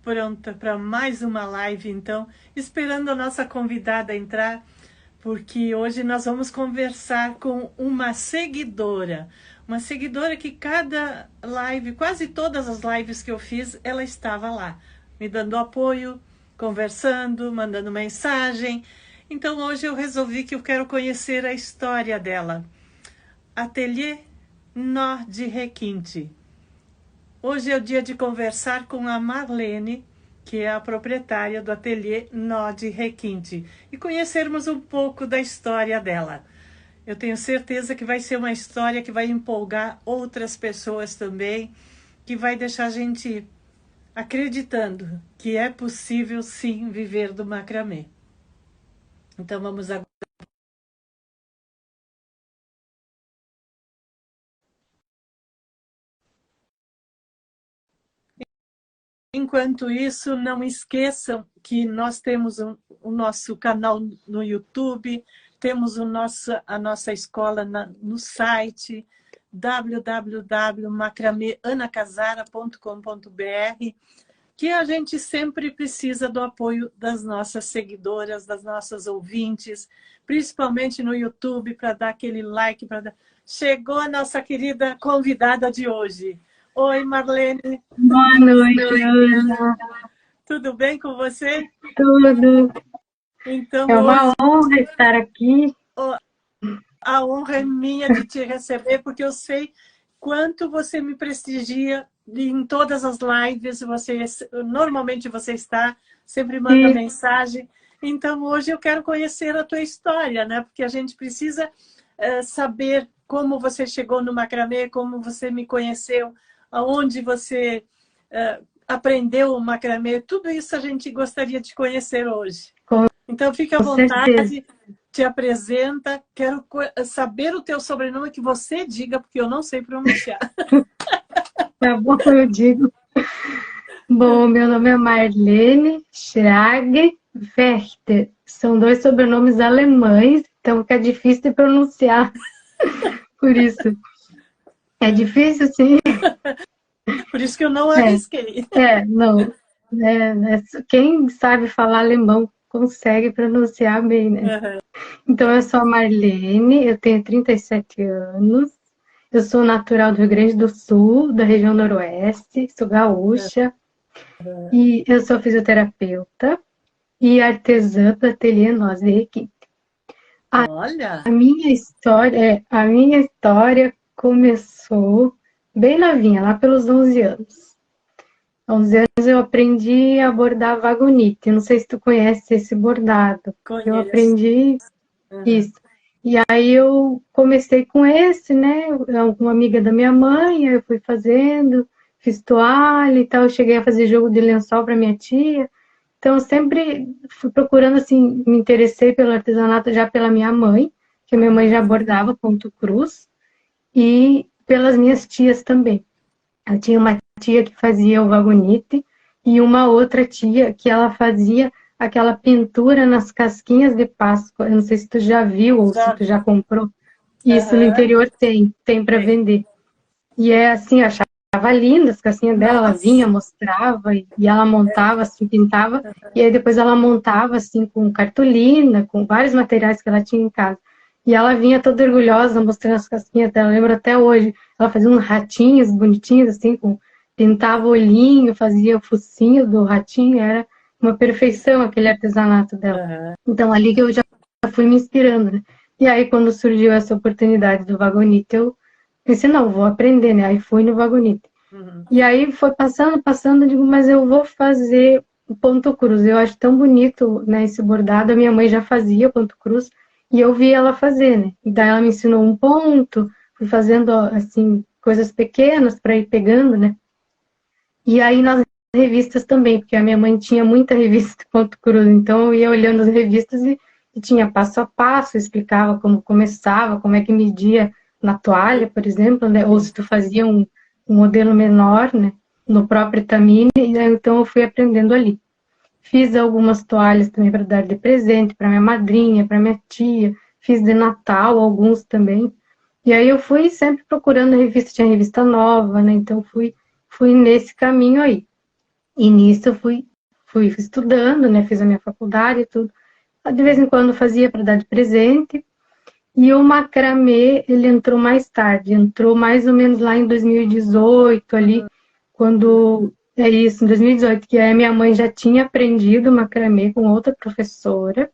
pronta para mais uma live, então, esperando a nossa convidada entrar, porque hoje nós vamos conversar com uma seguidora que cada live, quase todas as lives que eu fiz, ela estava lá, me dando apoio, conversando, mandando mensagem. Então hoje eu resolvi que eu quero conhecer a história dela. Ateliê Nó de Requinte. Hoje é o dia de conversar com a Marlene, que é a proprietária do Ateliê Nó de Requinte, e conhecermos um pouco da história dela. Eu tenho certeza que vai ser uma história que vai empolgar outras pessoas também, que vai deixar a gente acreditando que é possível sim viver do macramê. Então vamos agora. Enquanto isso, não esqueçam que nós temos o nosso canal no YouTube, temos a nossa escola no site www.macrameanacasara.com.br, que a gente sempre precisa do apoio das nossas seguidoras, das nossas ouvintes, principalmente no YouTube, para dar aquele like. Chegou a nossa querida convidada de hoje. Oi, Marlene. Boa noite, Ana. Tudo bem com você? Tudo. Então, é uma honra estar aqui. A honra é minha de te receber, porque eu sei quanto você me prestigia em todas as lives. Normalmente você está, sempre manda mensagem. Então, hoje eu quero conhecer a tua história, né? Porque a gente precisa saber como você chegou no macramê, como você me conheceu, aonde você aprendeu o macramê. Tudo isso a gente gostaria de conhecer hoje. Então, fique à vontade, te apresenta. Quero saber o teu sobrenome, que você diga, porque eu não sei pronunciar. Tá bom, eu digo. Bom, meu nome é Marlene Schrage-Werchter. São dois sobrenomes alemães, então fica difícil de pronunciar. Por isso. É difícil, sim. Por isso que eu não arrisquei. Não. Quem sabe falar alemão consegue pronunciar bem, né? Uhum. Então, eu sou a Marlene, eu tenho 37 anos, eu sou natural do Rio Grande do Sul, da região noroeste, sou gaúcha, e eu sou fisioterapeuta e artesã do Ateliê Nó de Requinte. Olha! A minha história começou bem novinha, lá pelos 11 anos. 11 anos eu aprendi a bordar vagonite. Não sei se tu conhece esse bordado. Conheço. Eu aprendi isso. E aí eu comecei com esse, né? Uma amiga da minha mãe, eu fui fazendo, fiz toalha e tal. Eu cheguei a fazer jogo de lençol para minha tia. Então eu sempre fui procurando, assim, me interessei pelo artesanato já pela minha mãe, que minha mãe já bordava ponto cruz, e pelas minhas tias também. Eu tinha uma tia que fazia o vagonite e uma outra tia que ela fazia aquela pintura nas casquinhas de Páscoa. Eu não sei se tu já viu ou se tu já comprou. Isso no interior tem para vender. E é assim, eu achava linda as casquinhas dela. Ela vinha, mostrava e ela montava, assim, pintava. E aí depois ela montava assim com cartolina, com vários materiais que ela tinha em casa. E ela vinha toda orgulhosa mostrando as casquinhas dela. Eu lembro até hoje. Ela fazia uns ratinhos bonitinhos, assim, pintava o olhinho, fazia o focinho do ratinho. Era uma perfeição aquele artesanato dela. Então, ali que eu já fui me inspirando, né? E aí, quando surgiu essa oportunidade do vagonite, eu pensei, não, vou aprender, né? Aí fui no vagonite. E aí foi passando, eu digo, mas eu vou fazer o ponto cruz. Eu acho tão bonito, né, esse bordado. A minha mãe já fazia ponto cruz. E eu vi ela fazer, né? E daí ela me ensinou um ponto, fui fazendo, assim, coisas pequenas para ir pegando, né? E aí nas revistas também, porque a minha mãe tinha muita revista de ponto cruz, então eu ia olhando as revistas e tinha passo a passo, explicava como começava, como é que media na toalha, por exemplo, né? Ou se tu fazia um modelo menor, né? No próprio tamine, então eu fui aprendendo ali. Fiz algumas toalhas também para dar de presente para minha madrinha, para minha tia. Fiz de Natal alguns também. E aí eu fui sempre procurando revista, tinha revista nova, né? Então fui nesse caminho aí. E nisso eu fui estudando, né? Fiz a minha faculdade e tudo. De vez em quando fazia para dar de presente. E o macramê, ele entrou mais tarde, entrou mais ou menos lá em 2018, ali, quando, é isso, em 2018, que a minha mãe já tinha aprendido macramê com outra professora,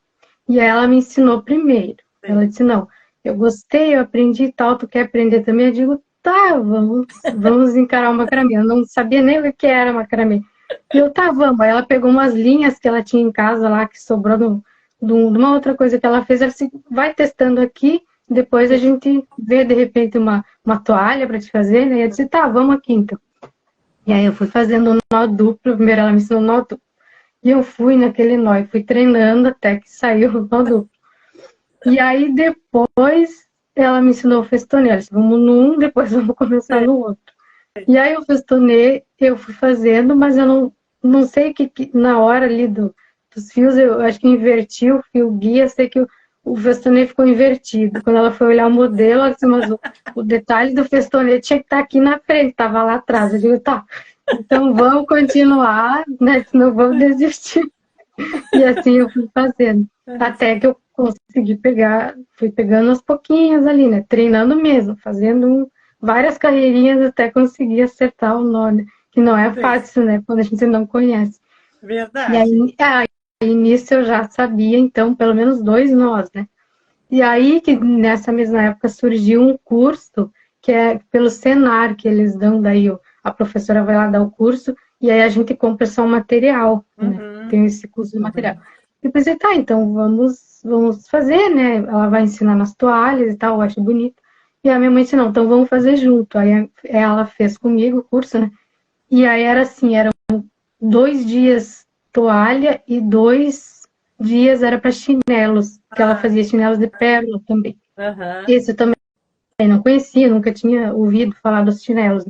e aí ela me ensinou primeiro. Ela disse, não, eu gostei, eu aprendi e tal, tu quer aprender também? Eu digo, tá, vamos encarar o macramê. Eu não sabia nem o que era macramê. E eu, tá, vamos. Aí ela pegou umas linhas que ela tinha em casa lá, que sobrou de uma outra coisa que ela fez, ela disse, vai testando aqui, depois a gente vê, de repente, uma toalha para te fazer, né? E eu disse, tá, vamos aqui, então. E aí eu fui fazendo o nó duplo, primeiro ela me ensinou o nó duplo. E eu fui naquele nó, e fui treinando até que saiu o nó duplo. E aí depois ela me ensinou o festonê. Ela disse, vamos num, depois vamos começar no outro. E aí o festonê eu fui fazendo, mas eu não sei o que na hora ali dos fios, eu acho que inverti o fio guia, sei que o festonê ficou invertido. Quando ela foi olhar o modelo, ela disse, mas o detalhe do festonê tinha que estar aqui na frente, estava lá atrás. Eu digo, tá, então vamos continuar, né? Senão vamos desistir. E assim eu fui fazendo. Até que eu consegui pegar, fui pegando aos pouquinhos ali, né? Treinando mesmo, fazendo várias carreirinhas até conseguir acertar o nó, né? Que não é fácil, né? Quando a gente não conhece. Verdade. E aí, início eu já sabia, então, pelo menos 2 nós, né? E aí, que nessa mesma época surgiu um curso que é pelo Senar, que eles dão daí, a professora vai lá dar o curso, e aí a gente compra só o material, né? Tem esse curso de material. E pensei, tá, então vamos fazer, né? Ela vai ensinar nas toalhas e tal, eu acho bonito. E a minha mãe disse, não, então vamos fazer junto. Aí ela fez comigo o curso, né? E aí era assim, eram 2 dias toalha e 2 dias era para chinelos, que ela fazia chinelos de pérola também. Esse eu também não conhecia, nunca tinha ouvido falar dos chinelos.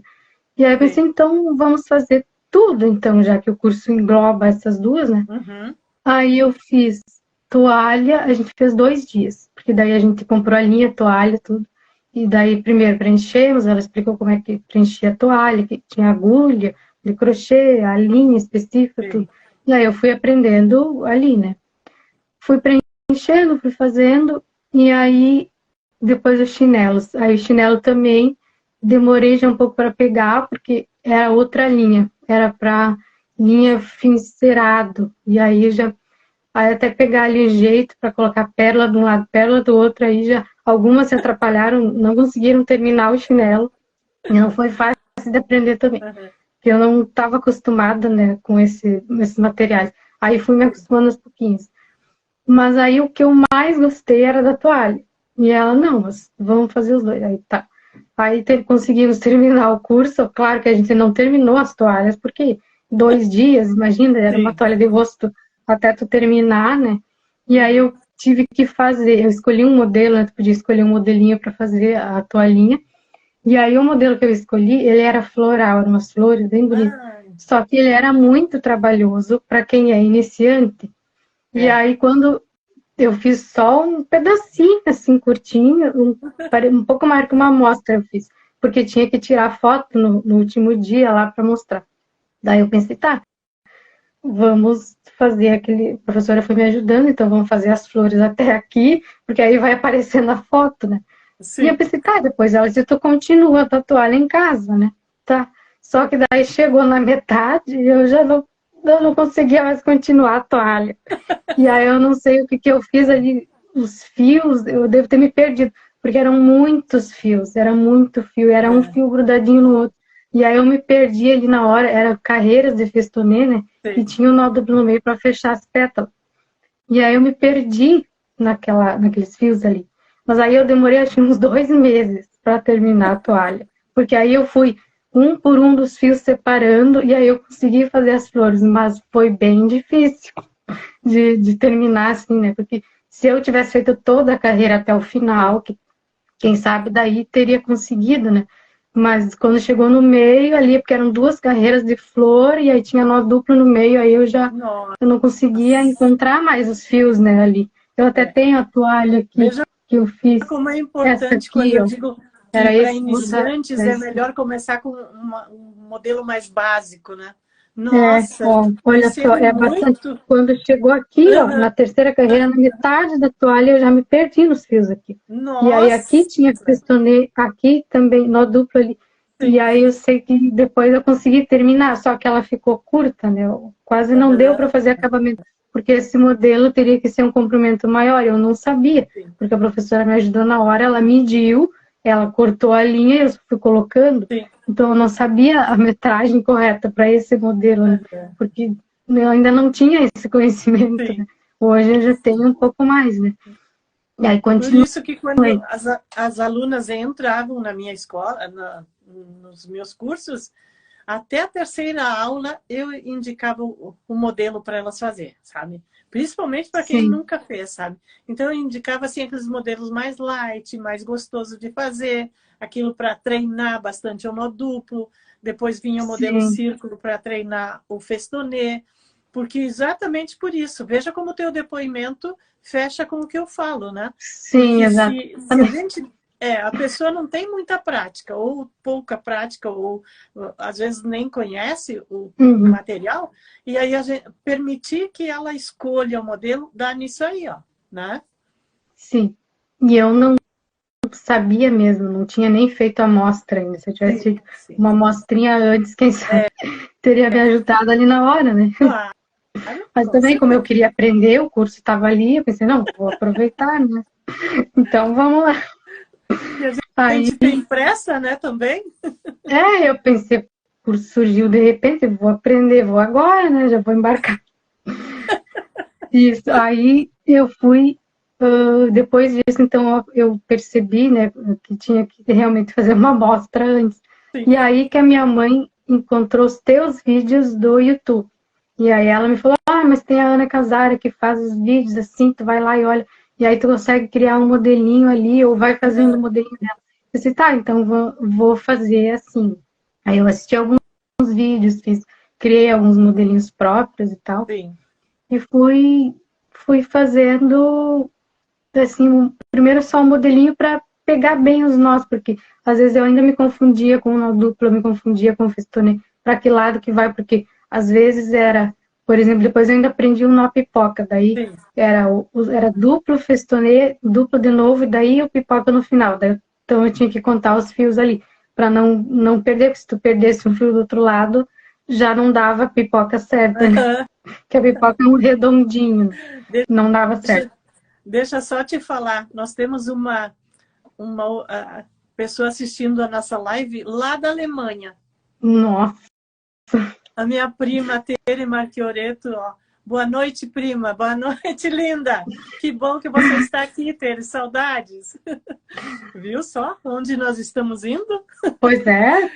E aí eu pensei, então vamos fazer tudo, então, já que o curso engloba essas duas, né? Aí eu fiz toalha, a gente fez 2 dias, porque daí a gente comprou a linha, toalha, tudo. E daí primeiro preenchemos, ela explicou como é que preenchia a toalha, que tinha agulha, de crochê, a linha específica, tudo. E aí eu fui aprendendo ali, né? Fui preenchendo, fui fazendo, e aí depois os chinelos. Aí o chinelo também demorei já um pouco para pegar, porque era outra linha, era para linha fio encerado. E aí até pegar ali o jeito para colocar pérola de um lado, pérola do outro, aí já algumas se atrapalharam, não conseguiram terminar o chinelo. Não foi fácil de aprender também, porque eu não estava acostumada, né, com esses materiais. Aí fui me acostumando aos pouquinhos. Mas aí o que eu mais gostei era da toalha. E ela, não, mas vamos fazer os dois. Aí tá. Aí conseguimos terminar o curso. Claro que a gente não terminou as toalhas, porque 2 dias, imagina, era uma toalha de rosto até tu terminar, né? E aí eu tive que fazer, eu escolhi um modelo, né? Tu podia escolher um modelinho para fazer a toalhinha. E aí o modelo que eu escolhi, ele era floral, eram umas flores bem bonitas. Só que ele era muito trabalhoso para quem é iniciante. E aí quando eu fiz só um pedacinho, assim, curtinho, um pouco mais que uma amostra eu fiz, porque tinha que tirar foto no último dia lá para mostrar. Daí eu pensei, tá, vamos fazer aquele... A professora foi me ajudando, então vamos fazer as flores até aqui, porque aí vai aparecer na foto, né? Sim. E eu pensei, tá, depois ela disse, tu continua a tua toalha em casa, né? Tá. Só que daí chegou na metade e eu já não conseguia mais continuar a toalha. E aí eu não sei o que eu fiz ali, os fios, eu devo ter me perdido, porque eram muitos fios, era muito fio, era um fio grudadinho no outro. E aí eu me perdi ali na hora, era carreiras de festonê, né? E tinha um nó duplo no meio para fechar as pétalas. E aí eu me perdi naqueles fios ali. Mas aí eu demorei acho uns 2 meses para terminar a toalha. Porque aí eu fui um por um dos fios separando e aí eu consegui fazer as flores. Mas foi bem difícil de terminar assim, né? Porque se eu tivesse feito toda a carreira até o final, quem sabe daí teria conseguido, né? Mas quando chegou no meio ali, porque eram 2 carreiras de flor e aí tinha nó duplo no meio, aí eu não conseguia encontrar mais os fios, né, ali. Eu até tenho a toalha aqui que eu fiz. Como é importante quando eu digo que para iniciantes é melhor começar com um modelo mais básico, né? Nossa, Ó, olha só, percebo é bastante. muito. Quando chegou aqui, ó, Aham. na terceira carreira, na metade da toalha, eu já me perdi nos fios aqui. E aí aqui Nossa, tinha festonê, aqui também, nó duplo ali. E sim. aí eu sei que depois eu consegui terminar, só que ela ficou curta, né? Quase não deu para Aham, fazer acabamento, porque esse modelo teria que ser um comprimento maior, eu não sabia, sim, porque a professora me ajudou na hora, ela mediu, ela cortou a linha e eu fui colocando, sim. então eu não sabia a metragem correta para esse modelo, né? Aham, Porque eu ainda não tinha esse conhecimento, sim. né? Hoje eu já tenho um pouco mais, né? E aí Por continuei. isso que quando as alunas entravam na minha escola, nos meus cursos, até a terceira aula eu indicava o modelo para elas fazer, sabe? Principalmente para quem Sim, nunca fez, sabe? Então eu indicava assim aqueles modelos mais light, mais gostosos de fazer, aquilo para treinar bastante o nó duplo, depois vinha o modelo sim, círculo para treinar o festonê, porque exatamente por isso, veja como o teu depoimento fecha com o que eu falo, né? sim, Porque exato. se a gente a pessoa não tem muita prática, ou pouca prática, ou às vezes nem conhece o Uhum. material, e aí a gente permitir que ela escolha o modelo, dá nisso aí, ó, né? Sim. E eu não sabia mesmo, não tinha nem feito a amostra ainda. Se eu tivesse Sim, feito sim. uma amostrinha antes, quem sabe teria me ajudado ali na hora, né? Claro, Mas com também, como eu certeza. queria aprender, o curso estava ali, eu pensei, não, vou aproveitar, né? Então vamos lá. E a Aí, gente tem pressa, né, também? eu pensei, o curso surgiu de repente, vou aprender, vou agora, né? Já vou embarcar. Isso, aí eu fui, depois disso, então eu percebi, né, que tinha que realmente fazer uma amostra antes. Sim. E aí que a minha mãe encontrou os teus vídeos do YouTube. E aí ela me falou, mas tem a Ana Casara que faz os vídeos assim, tu vai lá e olha, e aí tu consegue criar um modelinho ali, ou vai fazendo o modelinho dela. Eu disse, tá, então vou fazer assim. Aí eu assisti alguns vídeos, criei alguns modelinhos próprios e tal. Sim. E fui fazendo, assim, primeiro só um modelinho para pegar bem os nós, porque às vezes eu ainda me confundia com o nó duplo, eu me confundia com o festone, para que lado que vai, porque às vezes era, por exemplo, depois eu ainda aprendi o nó pipoca, daí Sim. era duplo, festone, duplo de novo, e daí o pipoca no final. Então eu tinha que contar os fios ali, para não perder, porque se tu perdesse um fio do outro lado, já não dava a pipoca certa, né? Que a pipoca é um redondinho, não dava certo. Deixa, deixa só te falar, nós temos uma pessoa assistindo a nossa live lá da Alemanha. Nossa, A minha prima Tere Marchioretto, ó. Boa noite, prima. Boa noite, linda. Que bom que você está aqui, Tere. Saudades. Viu só onde nós estamos indo? pois é,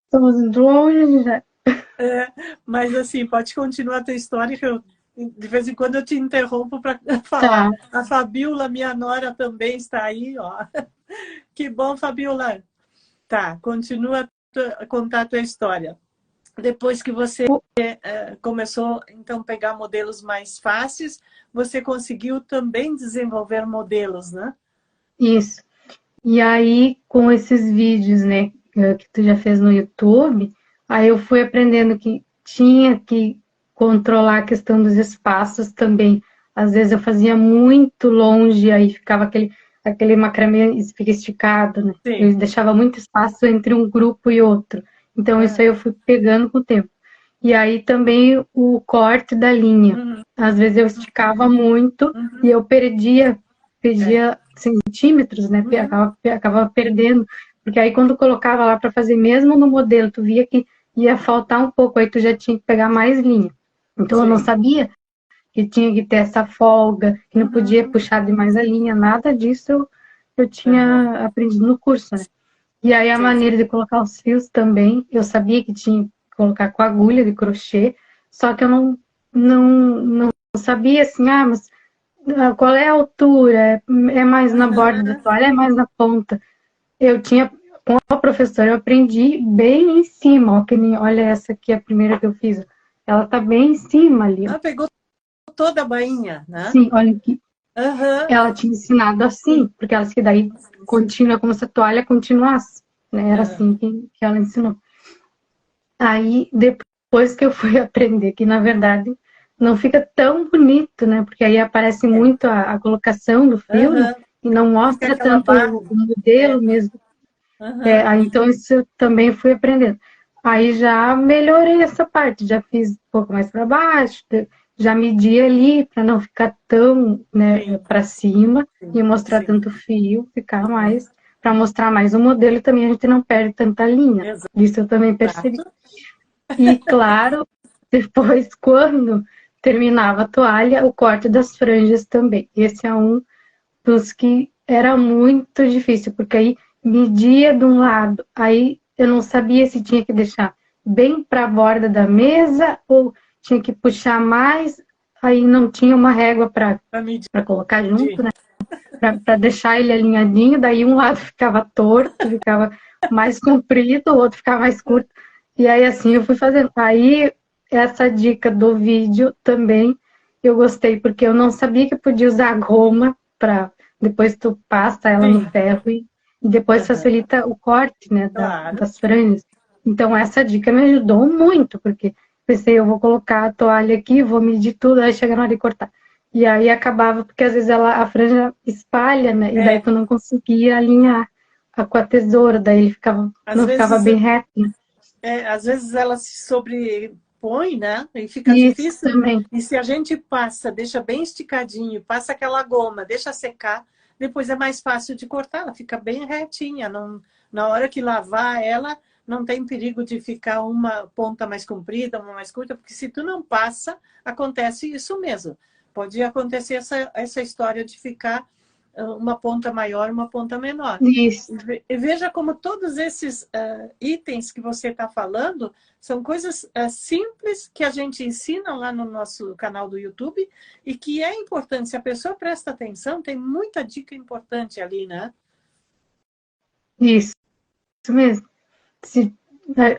estamos indo longe já. Mas assim, pode continuar a tua história, que eu, de vez em quando eu te interrompo para Tá, falar. A Fabiola, minha nora, também está aí, ó. Que bom, Fabiola. Tá, continua a contar a tua história. Depois que você começou então a pegar modelos mais fáceis, você conseguiu também desenvolver modelos, né? isso. E aí, com esses vídeos, né, que tu já fez no YouTube, aí eu fui aprendendo que tinha que controlar a questão dos espaços também. Às vezes eu fazia muito longe, aí ficava aquele macramê fica esticado, né? Eu Sim. deixava muito espaço entre um grupo e outro. Então, isso aí Ah, eu fui pegando com o tempo. E aí também o corte da linha. uhum, Às vezes eu esticava muito e uhum, eu é, perdia centímetros, né? uhum, Acabava perdendo. Porque aí quando colocava lá para fazer, mesmo no modelo, tu via que ia faltar um pouco, aí tu já tinha que pegar mais linha. Então eu não sim. sabia que tinha que ter essa folga, que não podia Uhum, puxar demais a linha, nada disso eu uhum, tinha aprendido no curso, né? E aí a sim. maneira de colocar os fios também, eu sabia que tinha que colocar com agulha de crochê, só que eu não sabia assim, mas qual é a altura? É mais na borda da Uhum, toalha, é mais na ponta. Eu tinha, com a professora, eu aprendi bem em cima, ó, que nem, olha essa aqui, a primeira que eu fiz. Ela tá bem em cima ali, ó. ah, pegou toda a bainha, né? Sim, olha aqui. Uhum, Ela tinha ensinado assim, sim. porque ela disse que daí continua como se a toalha continuasse, né? Era Uhum, assim que ela ensinou. Aí, depois depois que eu fui aprender que, na verdade, não fica tão bonito, né? Porque aí aparece muito a colocação do fio, né? Aham. E não Fica mostra aquela tanto barra. o modelo É. mesmo. Aham. Aí, então, isso eu também fui aprendendo. Aí já melhorei essa parte, já fiz um pouco mais para baixo, já medi ali para não ficar tão, né, Sim, para cima sim, e mostrar sim. tanto fio, ficar Uhum. mais, para mostrar mais o modelo também a gente não perde tanta linha. Isso eu também percebi. Exato. E claro, depois, quando terminava a toalha, o corte das franjas também. Esse é um dos que era muito difícil, porque aí media de um lado, aí eu não sabia se tinha que deixar bem para a borda da mesa ou tinha que puxar mais, aí não tinha uma régua para Para medir. colocar junto, né? Para deixar ele alinhadinho, daí um lado ficava torto, ficava mais comprido, o outro ficava mais curto. E aí assim eu fui fazendo. Aí essa dica do vídeo também eu gostei, porque eu não sabia que podia usar goma para depois tu passa ela no Sim. ferro e depois Aham. facilita o corte, né, Claro. das franjas. Então essa dica me ajudou muito, porque pensei, eu vou colocar a toalha aqui, vou medir tudo, aí chega na hora de cortar. E aí acabava, porque às vezes a franja espalha, né? E daí É. tu não conseguia alinhar com a tesoura, daí ele ficava, Às não ficava vezes, bem reto, né? às vezes ela se sobrepõe, né? E fica Isso difícil. também. E se a gente passa, deixa bem esticadinho, passa aquela goma, deixa secar, depois é mais fácil de cortar, ela fica bem retinha. Não, na hora que lavar ela, não tem perigo de ficar uma ponta mais comprida, uma mais curta, porque se tu não passa, acontece isso mesmo. Pode acontecer essa história de ficar uma ponta maior, uma ponta menor. Isso. E veja como todos esses itens que você está falando são coisas simples que a gente ensina lá no nosso canal do YouTube e que é importante. Se a pessoa presta atenção, tem muita dica importante ali, né? Isso mesmo. Se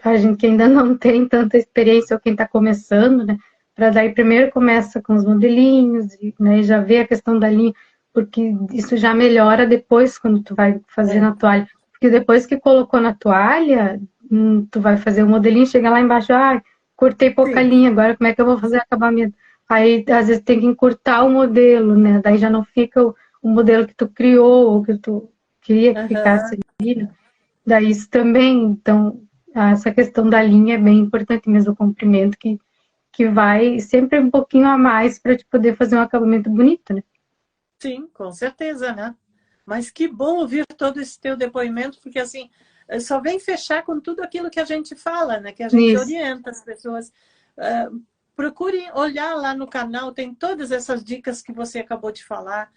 a gente que ainda não tem tanta experiência ou quem está começando, né? Para daí primeiro começa com os modelinhos, né? E já vê a questão da linha, porque isso já melhora depois quando tu vai fazer É, na toalha. Porque depois que colocou na toalha, tu vai fazer o modelinho, chega lá embaixo, cortei pouca sim. linha, agora como é que eu vou fazer acabamento? Aí às vezes tem que encurtar o modelo, né? Daí já não fica o modelo que tu criou, ou que tu queria que ficasse Aham. ali, né? Daí isso também, então, essa questão da linha é bem importante mesmo, o comprimento, que vai sempre um pouquinho a mais para te poder fazer um acabamento bonito, né? Sim, com certeza, né? Mas que bom ouvir todo esse teu depoimento, porque assim, só vem fechar com tudo aquilo que a gente fala, né? Que a gente Isso. orienta as pessoas. Procurem olhar lá no canal, tem todas essas dicas que você acabou de falar,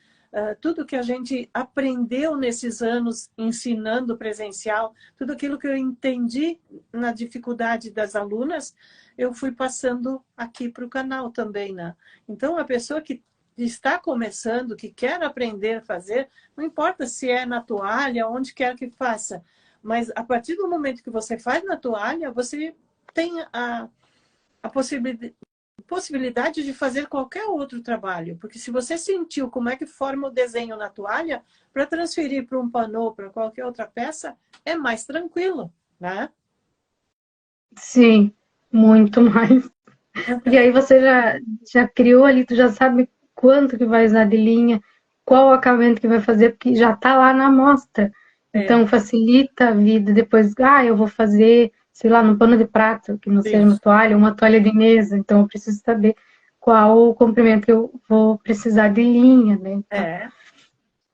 tudo que a gente aprendeu nesses anos ensinando presencial, tudo aquilo que eu entendi na dificuldade das alunas, eu fui passando aqui para o canal também, né? Então, a pessoa que está começando, que quer aprender a fazer, não importa se é na toalha, onde quer que faça, mas a partir do momento que você faz na toalha, você tem a possibilidade de fazer qualquer outro trabalho, porque se você sentiu como é que forma o desenho na toalha, para transferir para um panô, para qualquer outra peça, é mais tranquilo, né? Sim, muito mais. Porque aí você já criou ali, tu já sabe quanto que vai usar de linha, qual o acabamento que vai fazer, porque já está lá na amostra. É, Então facilita a vida. Depois, eu vou fazer, sei lá, num pano de prato, que não seja sim. uma toalha, uma toalha de mesa. Então eu preciso saber qual o comprimento que eu vou precisar de linha, né? Então, É.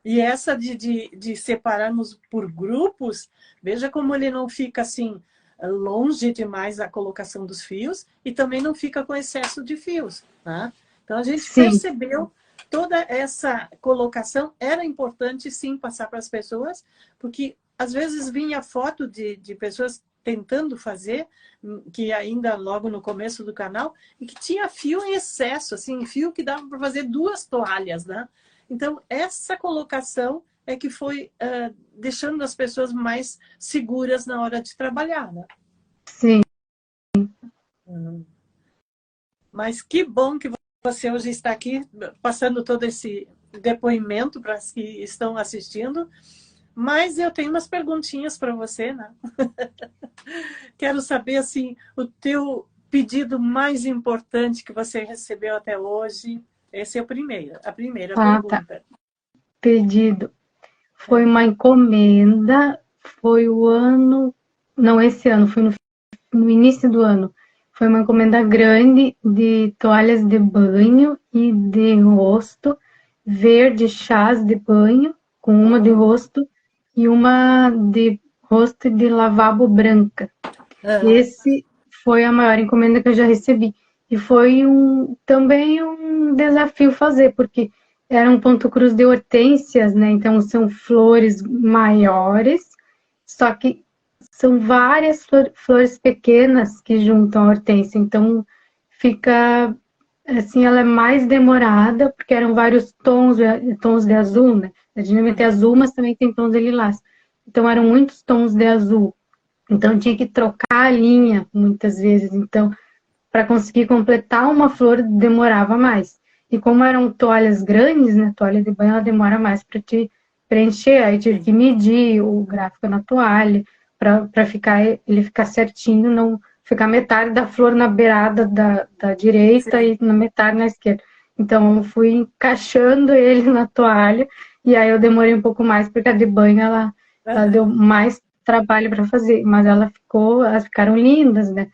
E essa de separarmos por grupos, veja como ele não fica assim longe demais a colocação dos fios e também não fica com excesso de fios, né? Então a gente sim, percebeu toda essa colocação era importante sim passar para as pessoas, porque às vezes vinha foto de pessoas tentando fazer, que ainda logo no começo do canal, e que tinha fio em excesso, assim, fio que dava para fazer duas toalhas, né? Então, essa colocação é que foi deixando as pessoas mais seguras na hora de trabalhar, né? sim. Uhum. Mas que bom que você hoje está aqui passando todo esse depoimento para as que estão assistindo. Mas eu tenho umas perguntinhas para você, né? Quero saber assim, o teu pedido mais importante que você recebeu até hoje? Esse é o primeiro, a primeira Tá. pergunta. Pedido. Foi uma encomenda, foi o ano... Não, esse ano, foi no início do ano. Foi uma encomenda grande de toalhas de banho e de rosto, verde chás de banho, com uma de rosto e uma de rosto de lavabo branca. Esse foi a maior encomenda que eu já recebi. E foi também um desafio fazer, porque era um ponto cruz de hortênsias, né? Então são flores maiores, só que são várias flores pequenas que juntam a hortênsia. Então fica assim, ela é mais demorada, porque eram vários tons de azul, né? A dinâmica é azul, mas também tem tons de lilás. Então eram muitos tons de azul. Então tinha que trocar a linha muitas vezes. Então, para conseguir completar uma flor demorava mais. E como eram toalhas grandes, né? Toalha de banho, ela demora mais para te preencher. Aí tive que medir o gráfico na toalha para ele ficar certinho, não ficar metade da flor na beirada da direita e na metade na esquerda. Então eu fui encaixando ele na toalha e aí eu demorei um pouco mais porque a de banho ela deu mais trabalho para fazer, mas elas ficaram lindas, né?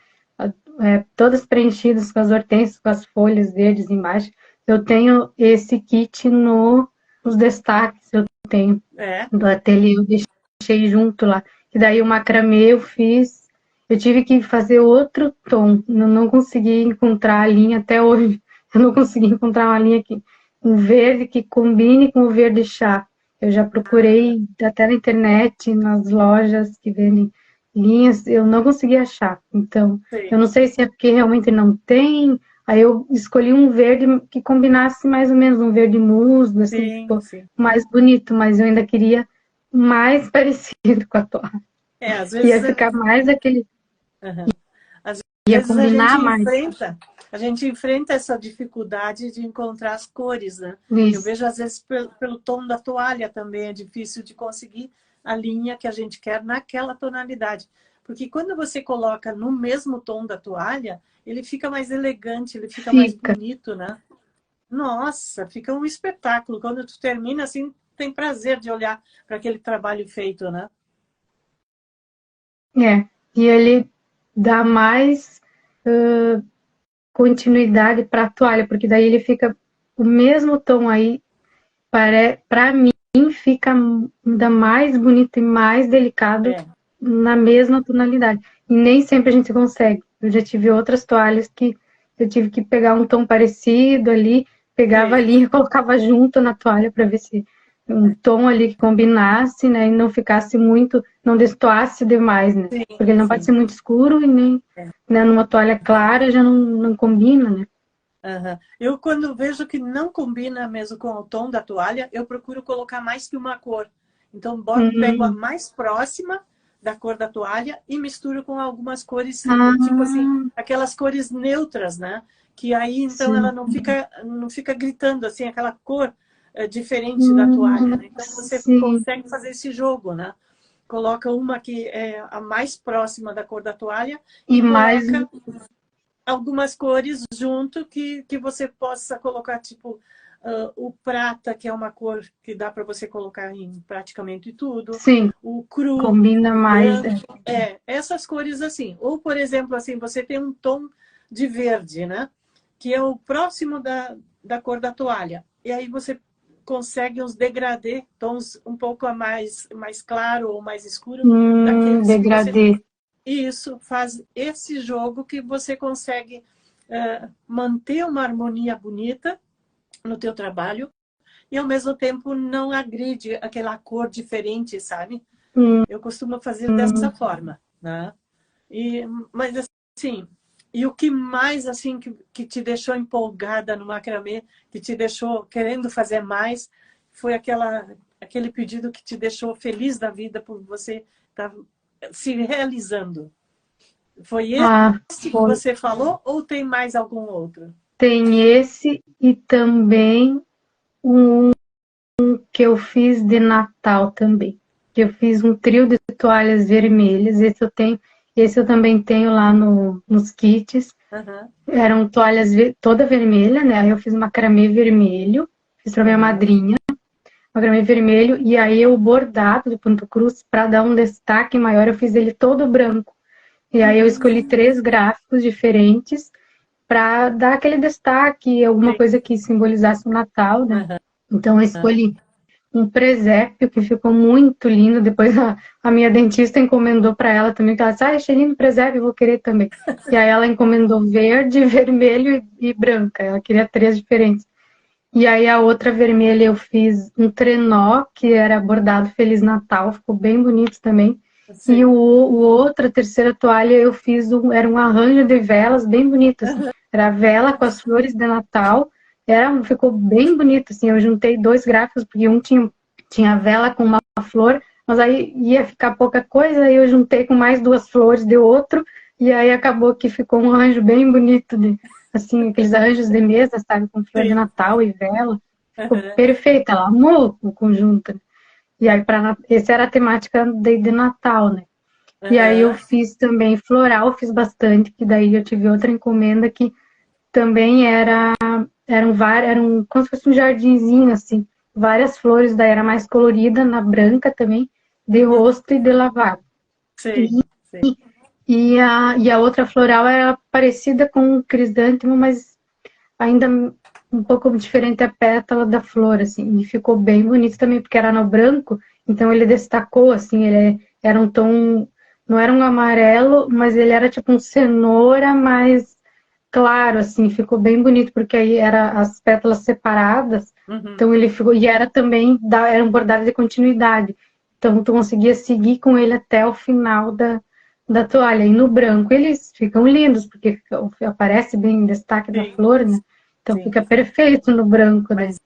Todas preenchidas com as hortênsias, com as folhas verdes embaixo. Eu tenho esse kit nos destaques, eu tenho do ateliê, eu deixei junto lá. E daí o macramê eu tive que fazer outro tom, não consegui encontrar a linha até hoje. Eu não consegui encontrar uma linha um verde que combine com o verde chá. Eu já procurei até na internet, nas lojas que vendem linhas, eu não consegui achar. Então, eu não sei se é porque realmente não tem. Aí eu escolhi um verde que combinasse mais ou menos, um verde musgo, assim, mais bonito, mas eu ainda queria mais parecido com a toalha. Às vezes ia ficar mais aquele... Às ia vezes combinar mais. A gente enfrenta essa dificuldade de encontrar as cores, né? Isso. Eu vejo, às vezes, pelo tom da toalha também, é difícil de conseguir a linha que a gente quer naquela tonalidade. Porque quando você coloca no mesmo tom da toalha, ele fica mais elegante, ele fica mais bonito, né? Nossa, fica um espetáculo. Quando tu termina, assim, tem prazer de olhar para aquele trabalho feito, né? E ele dá mais continuidade para a toalha, porque daí ele fica o mesmo tom aí, para mim fica ainda mais bonito e mais delicado na mesma tonalidade. E nem sempre a gente consegue. Eu já tive outras toalhas que eu tive que pegar um tom parecido ali, pegava ali e colocava junto na toalha para ver se um tom ali que combinasse, né, e não ficasse muito, não destoasse demais, né? Porque ele não pode ser muito escuro e nem, né, numa toalha clara já não combina, né? Eu, quando vejo que não combina mesmo com o tom da toalha, eu procuro colocar mais que uma cor. Então, pego a mais próxima da cor da toalha e misturo com algumas cores, tipo assim, aquelas cores neutras, né? Que aí, então, ela não fica gritando, assim, aquela cor diferente da toalha. Né? Então, você consegue fazer esse jogo, né? Coloca uma que é a mais próxima da cor da toalha e coloca algumas cores junto que você possa colocar, tipo, o prata, que é uma cor que dá para você colocar em praticamente tudo. Sim, o cru, combina mais. branco, essas cores assim. Ou, por exemplo, assim, você tem um tom de verde, né? Que é o próximo da cor da toalha. E aí você consegue uns degradê, tons um pouco mais claro ou mais escuro. Degradê. Isso faz esse jogo que você consegue manter uma harmonia bonita no teu trabalho e ao mesmo tempo não agride aquela cor diferente, sabe? Eu costumo fazer dessa forma, né? Mas assim, e o que mais assim que te deixou empolgada no macramê, que te deixou querendo fazer mais, foi aquele pedido que te deixou feliz da vida por você estar se realizando. Foi esse que você falou ou tem mais algum outro? Tem esse e também um que eu fiz de Natal também. Que eu fiz um trio de toalhas vermelhas. Esse eu também tenho lá nos kits. Aham. Eram toalhas toda vermelha, né? Aí eu fiz macramê vermelho, fiz para minha madrinha, macramê vermelho, e aí o bordado do Ponto Cruz, para dar um destaque maior, eu fiz ele todo branco. E aí eu escolhi 3 gráficos diferentes para dar aquele destaque, alguma Sim. coisa que simbolizasse o Natal, né? Aham. Então eu escolhi um presépio que ficou muito lindo. Depois a minha dentista encomendou para ela também, que ela disse, achei lindo o presépio, vou querer também. E aí ela encomendou verde, vermelho e branca. Ela queria 3 diferentes. E aí a outra vermelha eu fiz um trenó, que era bordado Feliz Natal, ficou bem bonito também. E Sim. a terceira toalha eu fiz, era um arranjo de velas bem bonito, assim. Era a vela com as flores de Natal, ficou bem bonito, assim. Eu juntei 2 gráficos, porque um tinha vela com uma flor, mas aí ia ficar pouca coisa, aí eu juntei com mais 2 flores de outro, e aí acabou que ficou um arranjo bem bonito, assim, aqueles arranjos de mesa, sabe, com flor de Sim. Natal e vela. Ficou Aham. perfeito, ela amou o conjunto, né? E aí, essa era a temática de Natal, né? E aí eu Aham. fiz também floral, fiz bastante, que daí eu tive outra encomenda que também eram como se fosse um jardinzinho, assim, várias flores, daí era mais colorida, na branca também, de rosto e de lavado. Sim. Sim. E a outra floral era parecida com o crisântemo, mas ainda um pouco diferente a pétala da flor, assim, e ficou bem bonito também, porque era no branco, então ele destacou, assim, era um tom, não era um amarelo, mas ele era tipo um cenoura mais claro, assim, ficou bem bonito, porque aí era as pétalas separadas, Uhum. então ele ficou, e era também, era um bordado de continuidade, então tu conseguia seguir com ele até o final da toalha, e no branco eles ficam lindos, porque aparece bem o destaque da Sim. flor, né? Então Sim. fica perfeito no branco, né? Mas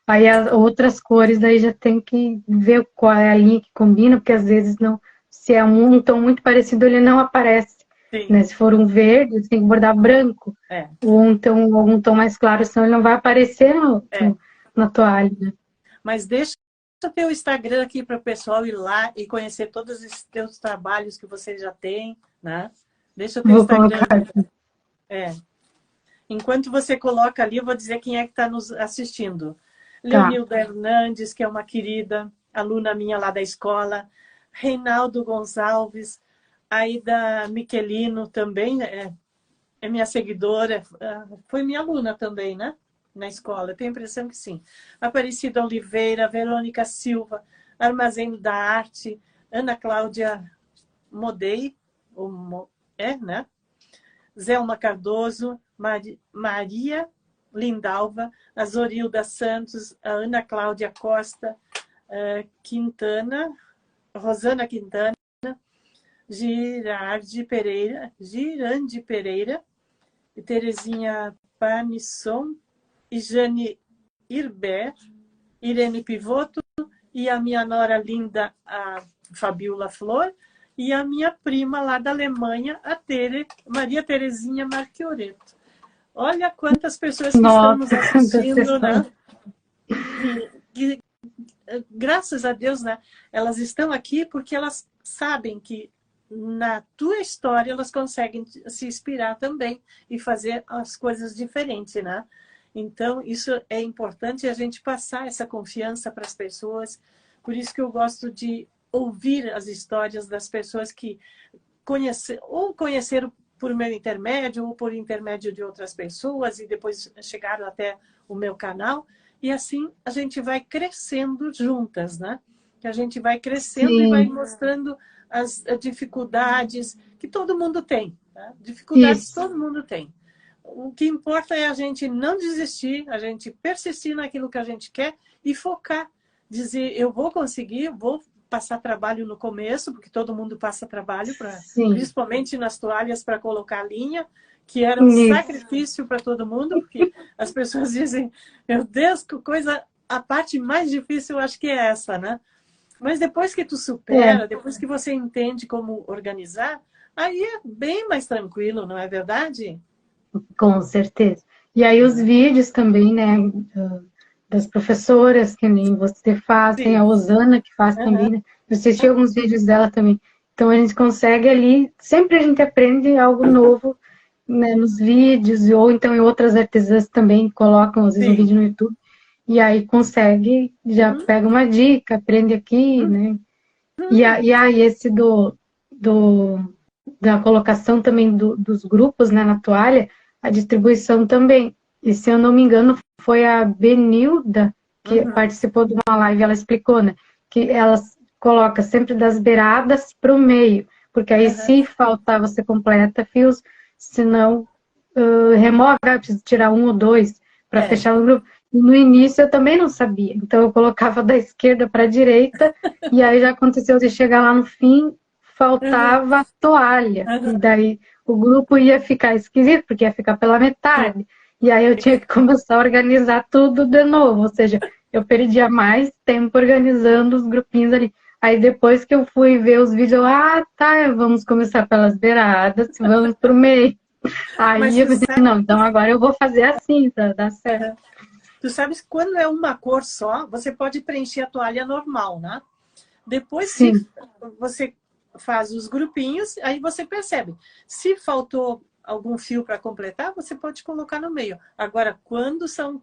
Aí as outras cores daí já tem que ver qual é a linha que combina, porque às vezes não, se é um tom muito parecido, ele não aparece, sim. né? Se for um verde, você tem que bordar branco, É. ou então algum tom mais claro, senão ele não vai aparecer É. na toalha, né? Mas deixa o teu Instagram aqui para o pessoal ir lá e conhecer todos os teus trabalhos que você já tem, né? Deixa o teu Vou Instagram. colocar. É. Enquanto você coloca ali, eu vou dizer quem é que está nos assistindo. Tá. Leonilda Hernandes, que é uma querida aluna minha lá da escola. Reinaldo Gonçalves. Aida Michelino também é minha seguidora. Foi minha aluna também, né? Na escola. Eu tenho a impressão que sim. Aparecida Oliveira, Verônica Silva, Armazém da Arte, Ana Cláudia Modei, né? Zelma Cardoso, Maria Lindalva, a Zorilda Santos, a Ana Cláudia Costa, Quintana, Rosana Quintana, Girande Pereira, e Terezinha Panisson, e Jane Irber, Irene Pivoto, e a minha nora linda, a Fabiola Flor, e a minha prima lá da Alemanha, a Maria Terezinha Marchioretto. Olha quantas pessoas que estão Nossa, nos quantas assistindo, pessoas. né? Que, graças a Deus, né? Elas estão aqui porque elas sabem que na tua história elas conseguem se inspirar também e fazer as coisas diferentes, né? Então, isso é importante a gente passar essa confiança para as pessoas. Por isso que eu gosto de ouvir as histórias das pessoas que conheceram por meu intermédio ou por intermédio de outras pessoas e depois chegaram até o meu canal. E assim a gente vai crescendo juntas, né? Que a gente vai crescendo e vai Sim, mostrando as dificuldades que todo mundo tem. Tá? Dificuldades isso. todo mundo tem. O que importa é a gente não desistir, a gente persistir naquilo que a gente quer e focar. Dizer, eu vou conseguir, vou passar trabalho no começo, porque todo mundo passa trabalho, Sim, principalmente nas toalhas para colocar linha, que era um isso. sacrifício para todo mundo, porque as pessoas dizem, meu Deus, que coisa, a parte mais difícil eu acho que é essa, né? Mas depois que tu É, supera, depois que você entende como organizar, aí é bem mais tranquilo, não é verdade? com certeza. E aí os vídeos também, né, das professoras, que nem você faz, tem a Sim. Osana que faz também, Uhum. né? Eu assisti alguns vídeos dela também. Então a gente consegue ali, sempre a gente aprende algo novo né, nos vídeos, ou então em outras artesãs também colocam, às vezes, um Sim. vídeo no YouTube, e aí consegue, já Uhum. pega uma dica, aprende aqui, né? E aí esse do, da colocação também dos grupos, né, na toalha, a distribuição também. E se eu não me engano, foi a Benilda que Uhum. participou de uma live, ela explicou, né, que ela coloca sempre das beiradas para o meio, porque aí Uhum. se faltar você completa fios, se não remove, precisa tirar um ou dois para É. fechar o grupo. No início eu também não sabia, então eu colocava da esquerda para a direita, e aí já aconteceu de chegar lá no fim, Uhum. faltava a toalha, e Uhum. daí o grupo ia ficar esquisito, porque ia ficar pela Sim. metade, e aí eu tinha que começar a organizar tudo de novo, ou seja, eu perdia mais tempo organizando os grupinhos ali. Aí depois que eu fui ver os vídeos, tá, vamos começar pelas beiradas, vamos pro meio. Mas Aí eu tu pensei, sabe, não, então agora eu vou fazer assim para dar certo. uhum. Tu sabes que quando é uma cor só, você pode preencher a toalha normal, né? Depois, se Sim, você faz os grupinhos, aí você percebe. Se faltou algum fio para completar, você pode colocar no meio. Agora, quando são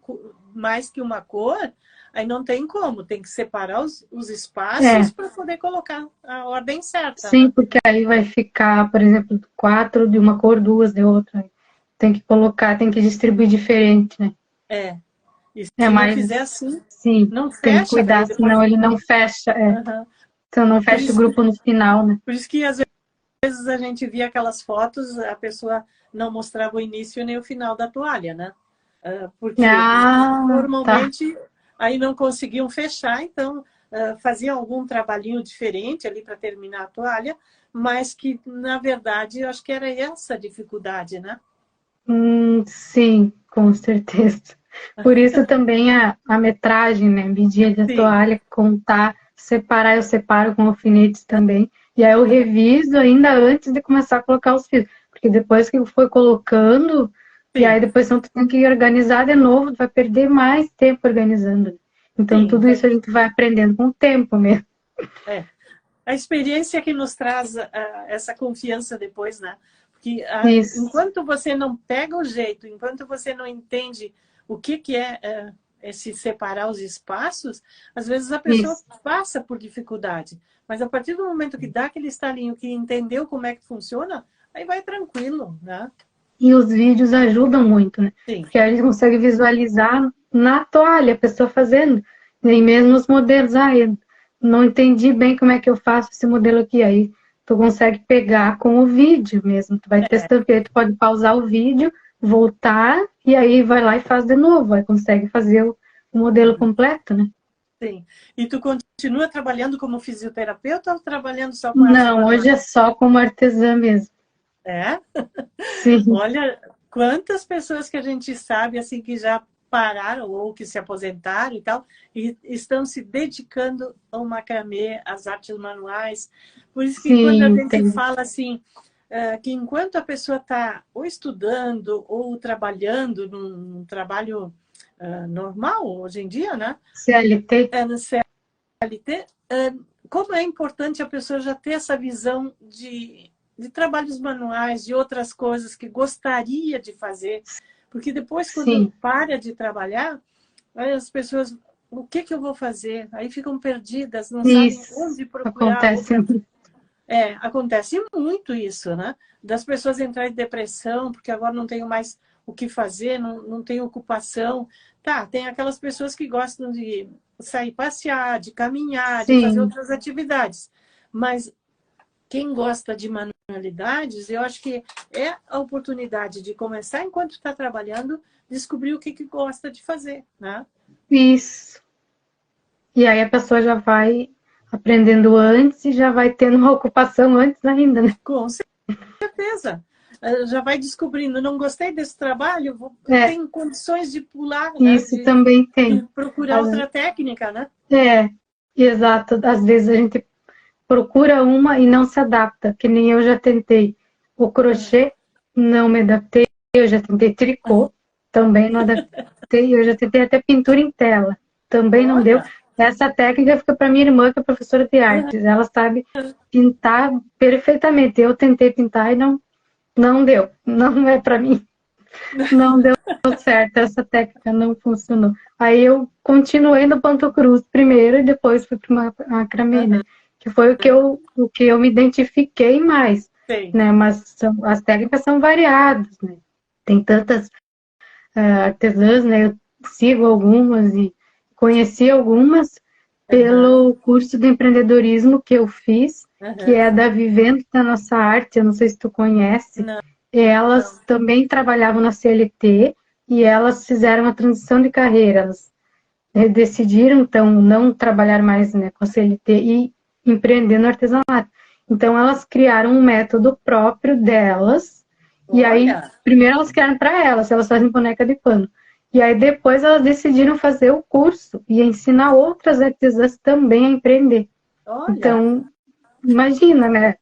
mais que uma cor, aí não tem como. Tem que separar os espaços é. para poder colocar a ordem certa, Sim, né? porque aí vai ficar, por exemplo, quatro de uma cor, duas de outra. Tem que colocar, tem que distribuir diferente, né? É. E É se não mais, fizer assim, sim, não tem que fecha daí cuidar, depois. senão ele não fecha, Uhum. então não Por fecha o isso, grupo no final, né? por isso que às vezes a gente via aquelas fotos, a pessoa não mostrava o início nem o final da toalha, né? Por quê? Porque Ah, tá. normalmente aí não conseguiam fechar, então faziam algum trabalhinho diferente ali para terminar a toalha, mas que, na verdade, eu acho que era essa a dificuldade, né? Sim, com certeza. Por isso também a metragem, né? Medir a Sim, toalha, contar, separar, eu separo com alfinetes também. E aí eu reviso ainda antes de começar a colocar os fios. Porque depois que eu for colocando, e aí sim, depois tu tem que organizar de novo, tu vai perder mais tempo organizando. Então sim. tudo isso a gente vai aprendendo com o tempo mesmo. É. A experiência que nos traz essa confiança depois, né? Porque Isso, enquanto você não pega o jeito, enquanto você não entende o que é esse separar os espaços, às vezes a pessoa isso. passa por dificuldade. Mas a partir do momento que dá aquele estalinho, que entendeu como é que funciona, aí vai tranquilo, né? E os vídeos ajudam muito, né? Sim, Porque a gente consegue visualizar na toalha a pessoa fazendo. E mesmo os modelos, eu não entendi bem como é que eu faço esse modelo aqui. Aí tu consegue pegar com o vídeo mesmo. Tu vai testando, porque aí tu pode pausar o vídeo, voltar, e aí vai lá e faz de novo. Aí consegue fazer o modelo completo, né? sim. E tu continua trabalhando como fisioterapeuta ou trabalhando só com artes Não, hoje manuais? é só como artesã mesmo. É? Sim, Olha, quantas pessoas que a gente sabe assim que já pararam ou que se aposentaram e tal, e estão se dedicando ao macramê, às artes manuais. Por isso que quando a sim, gente tem. fala assim, que enquanto a pessoa está ou estudando ou trabalhando num trabalho normal, hoje em dia, né? CLT? No CLT, como é importante a pessoa já ter essa visão de trabalhos manuais, de outras coisas que gostaria de fazer, porque depois, quando Sim, para de trabalhar, aí as pessoas, o que eu vou fazer? Aí ficam perdidas, não sabem isso onde procurar acontece. outra. Acontece muito isso, né? Das pessoas entrarem em depressão, porque agora não tenho mais o que fazer, não tenho ocupação. Tá, tem aquelas pessoas que gostam de sair passear, de caminhar, de fazer Sim, outras atividades. Mas quem gosta de manualidades, eu acho que é a oportunidade de começar enquanto está trabalhando, descobrir o que gosta de fazer, né? isso. E aí a pessoa já vai aprendendo antes e já vai tendo uma ocupação antes ainda, né? Com certeza. Já vai descobrindo, não gostei desse trabalho, É, tem condições de pular, né? isso também De tem. procurar As- outra técnica, né? É, exato. Às vezes a gente procura uma e não se adapta, que nem eu já tentei. O crochê, não me adaptei. Eu já tentei tricô, também não adaptei. Eu já tentei até pintura em tela, também não deu. Olha, Essa técnica fica para minha irmã, que é professora de artes. Ela sabe pintar perfeitamente. Eu tentei pintar e não. não deu, não é para mim. Não deu certo, essa técnica não funcionou. Aí eu continuei no ponto cruz primeiro e depois fui para o macramê, né? Que foi o que eu me identifiquei mais, Sei. né? Mas as técnicas são variadas, né? Tem tantas artesãs, né? Eu sigo algumas e conheci algumas Aham, pelo curso de empreendedorismo que eu fiz, que aham. é da Vivendo da Nossa Arte, eu não sei se tu conhece. Não, Elas não. também trabalhavam na CLT e elas fizeram a transição de carreira. Elas decidiram, então, não trabalhar mais, né, com a CLT e empreender no artesanato. Então, elas criaram um método próprio delas, e aí, Olha, primeiro elas criaram para elas fazem boneca de pano. E aí, depois, elas decidiram fazer o curso e ensinar outras artesãs também a empreender. olha. Então, imagina, né?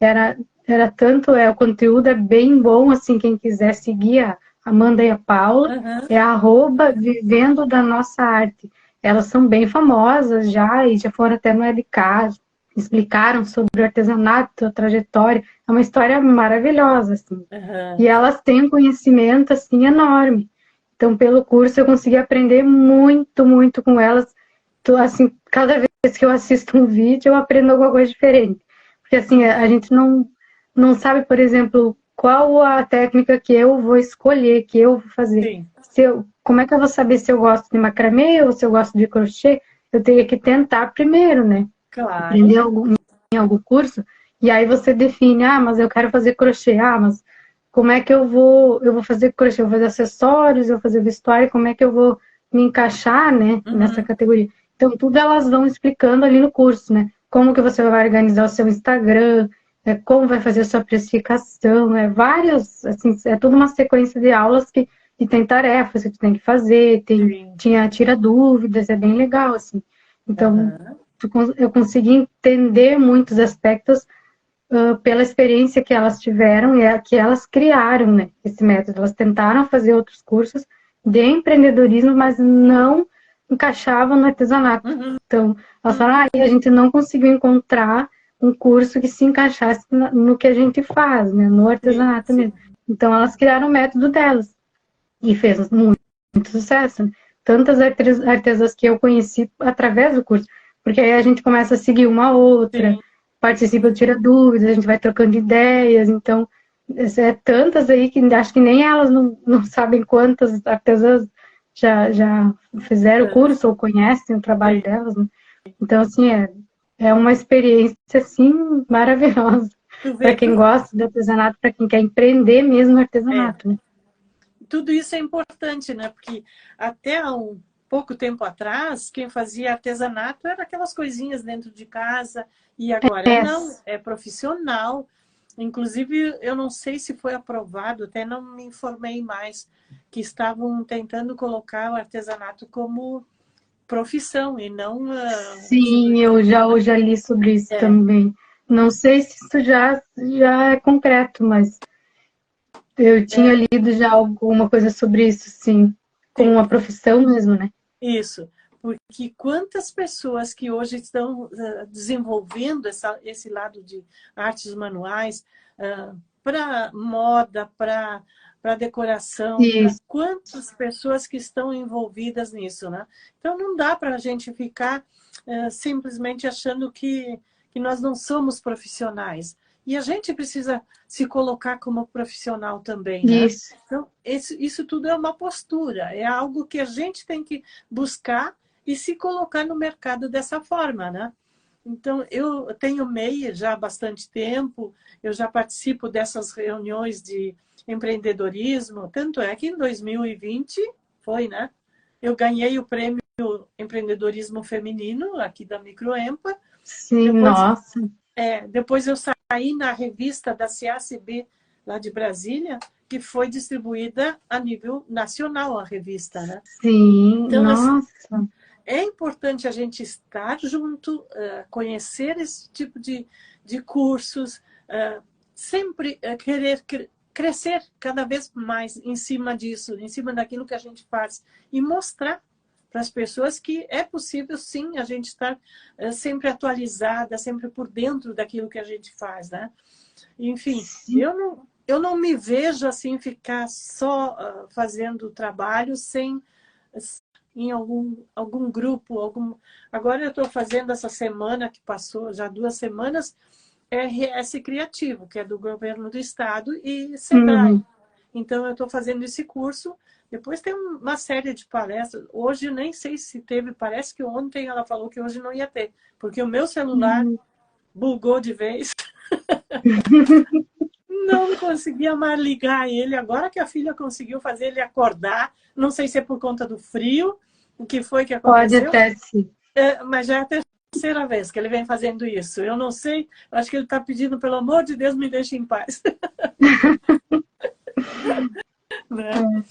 Era tanto, o conteúdo é bem bom, assim, quem quiser seguir a Amanda e a Paula, Aham. é @vivendo da nossa arte. Elas são bem famosas já, e já foram até no webcast, explicaram sobre o artesanato, a trajetória, é uma história maravilhosa, assim. Aham. E elas têm um conhecimento, assim, enorme. Então, pelo curso, eu consegui aprender muito, muito com elas. Então, assim, cada vez que eu assisto um vídeo, eu aprendo alguma coisa diferente. Porque, assim, a gente não sabe, por exemplo, qual a técnica que eu vou escolher, que eu vou fazer. Sim, Como é que eu vou saber se eu gosto de macramê ou se eu gosto de crochê? Eu teria que tentar primeiro, né? claro. Aprender em algum curso. E aí você define, mas eu quero fazer crochê. Mas como é que eu vou fazer crochê? Eu vou fazer acessórios, eu vou fazer vestuário, como é que eu vou me encaixar, né, nessa Uhum. categoria? Então, tudo elas vão explicando ali no curso, né? Como que você vai organizar o seu Instagram, como vai fazer a sua precificação, várias, assim, é toda uma sequência de aulas que tem tarefas que tu tem que fazer, Sim. tira dúvidas, é bem legal, assim. Então, Aham. eu consegui entender muitos aspectos pela experiência que elas tiveram e que elas criaram, né, esse método. Elas tentaram fazer outros cursos de empreendedorismo, mas não encaixavam no artesanato. Uhum. Então, elas falaram, a gente não conseguiu encontrar um curso que se encaixasse no que a gente faz, né, no Sim, artesanato mesmo. sim. Então, elas criaram o método delas e fez muito sucesso, né? Tantas artesãs que eu conheci através do curso, porque aí a gente começa a seguir uma outra, Sim. participa do Tira Dúvidas, a gente vai trocando ideias, então tantas aí que acho que nem elas não sabem quantas artesãs já fizeram o Aham. curso ou conhecem o trabalho Sim. delas, né? Então, assim, é uma experiência, assim, maravilhosa Tu para vê, quem gosta do artesanato, para quem quer empreender mesmo no é, artesanato, né? tudo isso é importante, né? Porque até há um pouco tempo atrás, quem fazia artesanato era aquelas coisinhas dentro de casa, e agora É, não, é profissional. Inclusive, eu não sei se foi aprovado, até não me informei mais, que estavam tentando colocar o artesanato como profissão e não sim, eu já li sobre isso é, também. Não sei se isso já é concreto, mas eu tinha é, lido já alguma coisa sobre isso, sim, como sim, uma profissão mesmo, né? isso. Porque quantas pessoas que hoje estão desenvolvendo esse lado de artes manuais para moda, para decoração, para Isso, quantas pessoas que estão envolvidas nisso, né? Então não dá para a gente ficar simplesmente achando que nós não somos profissionais. E a gente precisa se colocar como profissional também, né? isso. Então, isso tudo é uma postura, é algo que a gente tem que buscar e se colocar no mercado dessa forma, né? Então, eu tenho MEI já há bastante tempo, eu já participo dessas reuniões de empreendedorismo, tanto é que em 2020 foi, né? Eu ganhei o prêmio Empreendedorismo Feminino aqui da Microempa, Sim, depois, nossa, depois eu saí na revista da CACB, lá de Brasília, que foi distribuída a nível nacional a revista, né? sim, Então, assim, nossa, é importante a gente estar junto, conhecer esse tipo de cursos, sempre querer crescer cada vez mais em cima disso, em cima daquilo que a gente faz e mostrar para as pessoas que é possível sim a gente estar sempre atualizada, sempre por dentro daquilo que a gente faz, né? Enfim, sim, eu não me vejo assim ficar só fazendo trabalho sem em algum grupo, Agora eu estou fazendo essa semana que passou, já 2 semanas, RS Criativo, que é do governo do estado, e Sebrae. Então eu estou fazendo esse curso. Depois tem uma série de palestras. Hoje nem sei se teve, parece que ontem ela falou que hoje não ia ter, porque o meu celular bugou de vez. Não conseguia mais ligar ele. Agora que a filha conseguiu fazer ele acordar, não sei se é por conta do frio, o que foi que aconteceu. Pode até sim. Mas já é a terceira vez que ele vem fazendo isso. Eu não sei, acho que ele está pedindo, pelo amor de Deus, me deixe em paz. Né?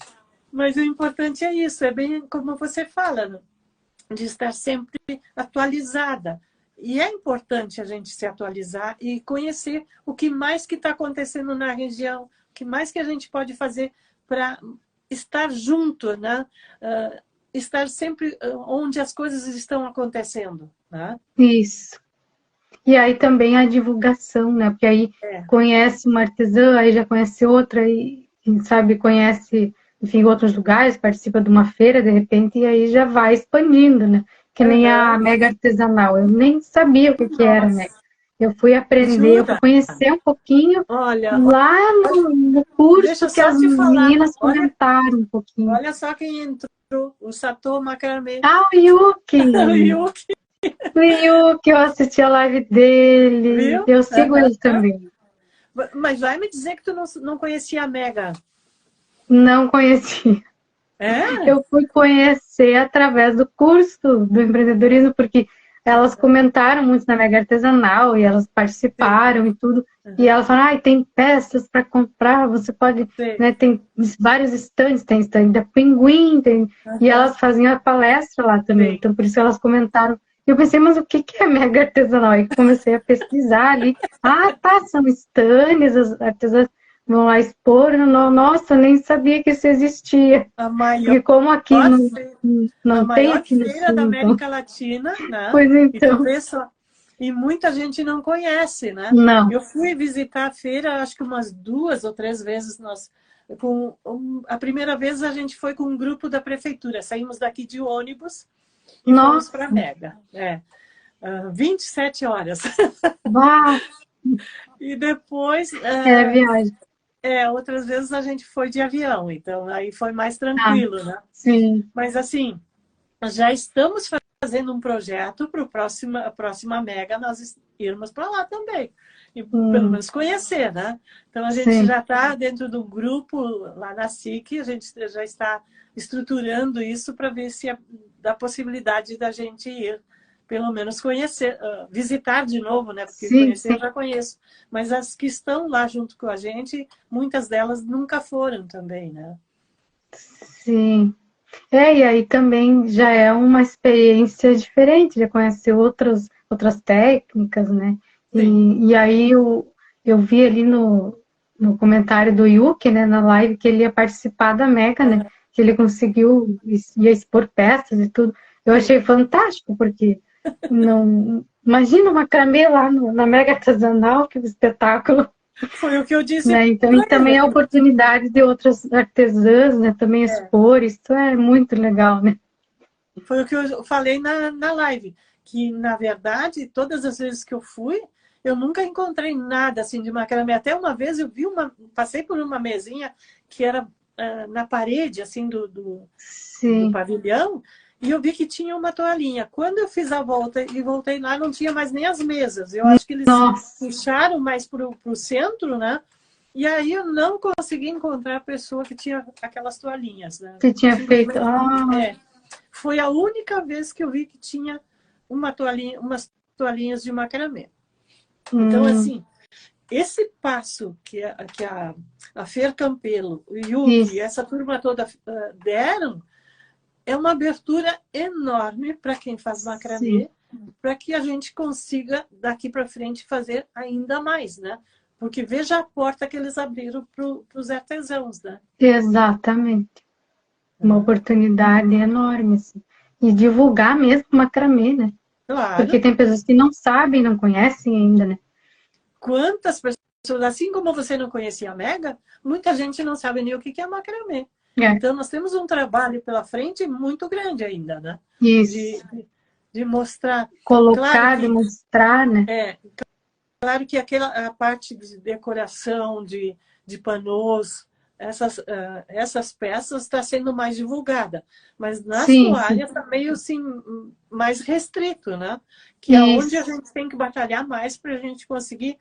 Mas o importante é isso, é bem como você fala, né? De estar sempre atualizada. E é importante a gente se atualizar e conhecer o que mais que está acontecendo na região, o que mais que a gente pode fazer para estar junto, né? Estar sempre onde as coisas estão acontecendo. Né? Isso. E aí também a divulgação, né? Porque aí conhece uma artesã, aí já conhece outra, e sabe, conhece, enfim, outros lugares, participa de uma feira, de repente, e aí já vai expandindo, né? Que nem a mega artesanal. Eu nem sabia o que era mega. Eu fui aprender, eu fui conhecer um pouquinho lá no curso que as meninas comentaram um pouquinho. Olha só quem entrou, o Sato Macramê. Ah, o Yuki! O Yuki, eu assisti a live dele. Viu? Eu sigo ele também. Mas vai me dizer que tu não conhecia a Mega? Não conhecia. Eu fui conhecer através do curso do empreendedorismo, porque elas comentaram muito na Mega Artesanal e elas participaram e tudo. E elas falaram, tem peças para comprar, você pode... Né, tem vários stands, tem stand da Pinguim, e elas faziam a palestra lá também. Então, por isso elas comentaram. E eu pensei, mas o que é Mega Artesanal? Aí comecei a pesquisar ali. São stands, as artesãs vão lá expor. Nossa, nem sabia que isso existia. E como aqui não tem aqui no feira da América Latina, né? Pois então. E muita gente não conhece, né? Não. Eu fui visitar a feira, acho que umas 2 ou 3 vezes. A primeira vez a gente foi com um grupo da prefeitura. Saímos daqui de ônibus e fomos para a Mega. 27 horas. Uau. E depois... viagem. Outras vezes a gente foi de avião, então aí foi mais tranquilo, né? Sim. Mas assim, já estamos fazendo um projeto para a próxima Mega nós irmos para lá também. E pelo menos conhecer, né? Então a gente já está dentro do grupo lá na SIC, a gente já está estruturando isso para ver se dá possibilidade da gente ir. Pelo menos conhecer, visitar de novo, né? Porque conhecer eu já conheço. Mas as que estão lá junto com a gente, muitas delas nunca foram também, né? Sim. E aí também já é uma experiência diferente, já conhecer outras técnicas, né? E aí eu vi ali no comentário do Yuki, né, na live, que ele ia participar da Mega, né? Que ele ia expor peças e tudo. Eu achei fantástico, porque... Não, imagina uma macramê lá na Mega Artesanal, que espetáculo. Foi o que eu disse. Né? Então, e também a oportunidade de outras artesãs, né? Também expor, isso é muito legal, né? Foi o que eu falei na live, que na verdade, todas as vezes que eu fui, eu nunca encontrei nada assim de macramê. Até uma vez eu vi passei por uma mesinha que era na parede assim do pavilhão, e eu vi que tinha uma toalhinha. Quando eu fiz a volta e voltei lá, não tinha mais nem as mesas. Eu acho que eles puxaram mais para o centro, né? E aí eu não consegui encontrar a pessoa que tinha aquelas toalhinhas, né? Que tinha feito... Foi a única vez que eu vi que tinha umas toalhinhas de macramê. Então, assim, esse passo que a Fer Campelo, o Yuki, essa turma toda deram, é uma abertura enorme para quem faz macramê, para que a gente consiga, daqui para frente, fazer ainda mais, né? Porque veja a porta que eles abriram para os artesãos, né? Exatamente. Uma oportunidade enorme, assim. E divulgar mesmo o macramê, né? Claro. Porque tem pessoas que não sabem, não conhecem ainda, né? Quantas assim como você não conhecia a Mega, muita gente não sabe nem o que é macramê. É. Então, nós temos um trabalho pela frente muito grande ainda, né? Isso. De mostrar. Colocar, demonstrar, né? Claro que a parte de decoração, de panos, essas peças está sendo mais divulgada. Mas nas toalhas está meio assim, mais restrito, né? Que é onde a gente tem que batalhar mais para a gente conseguir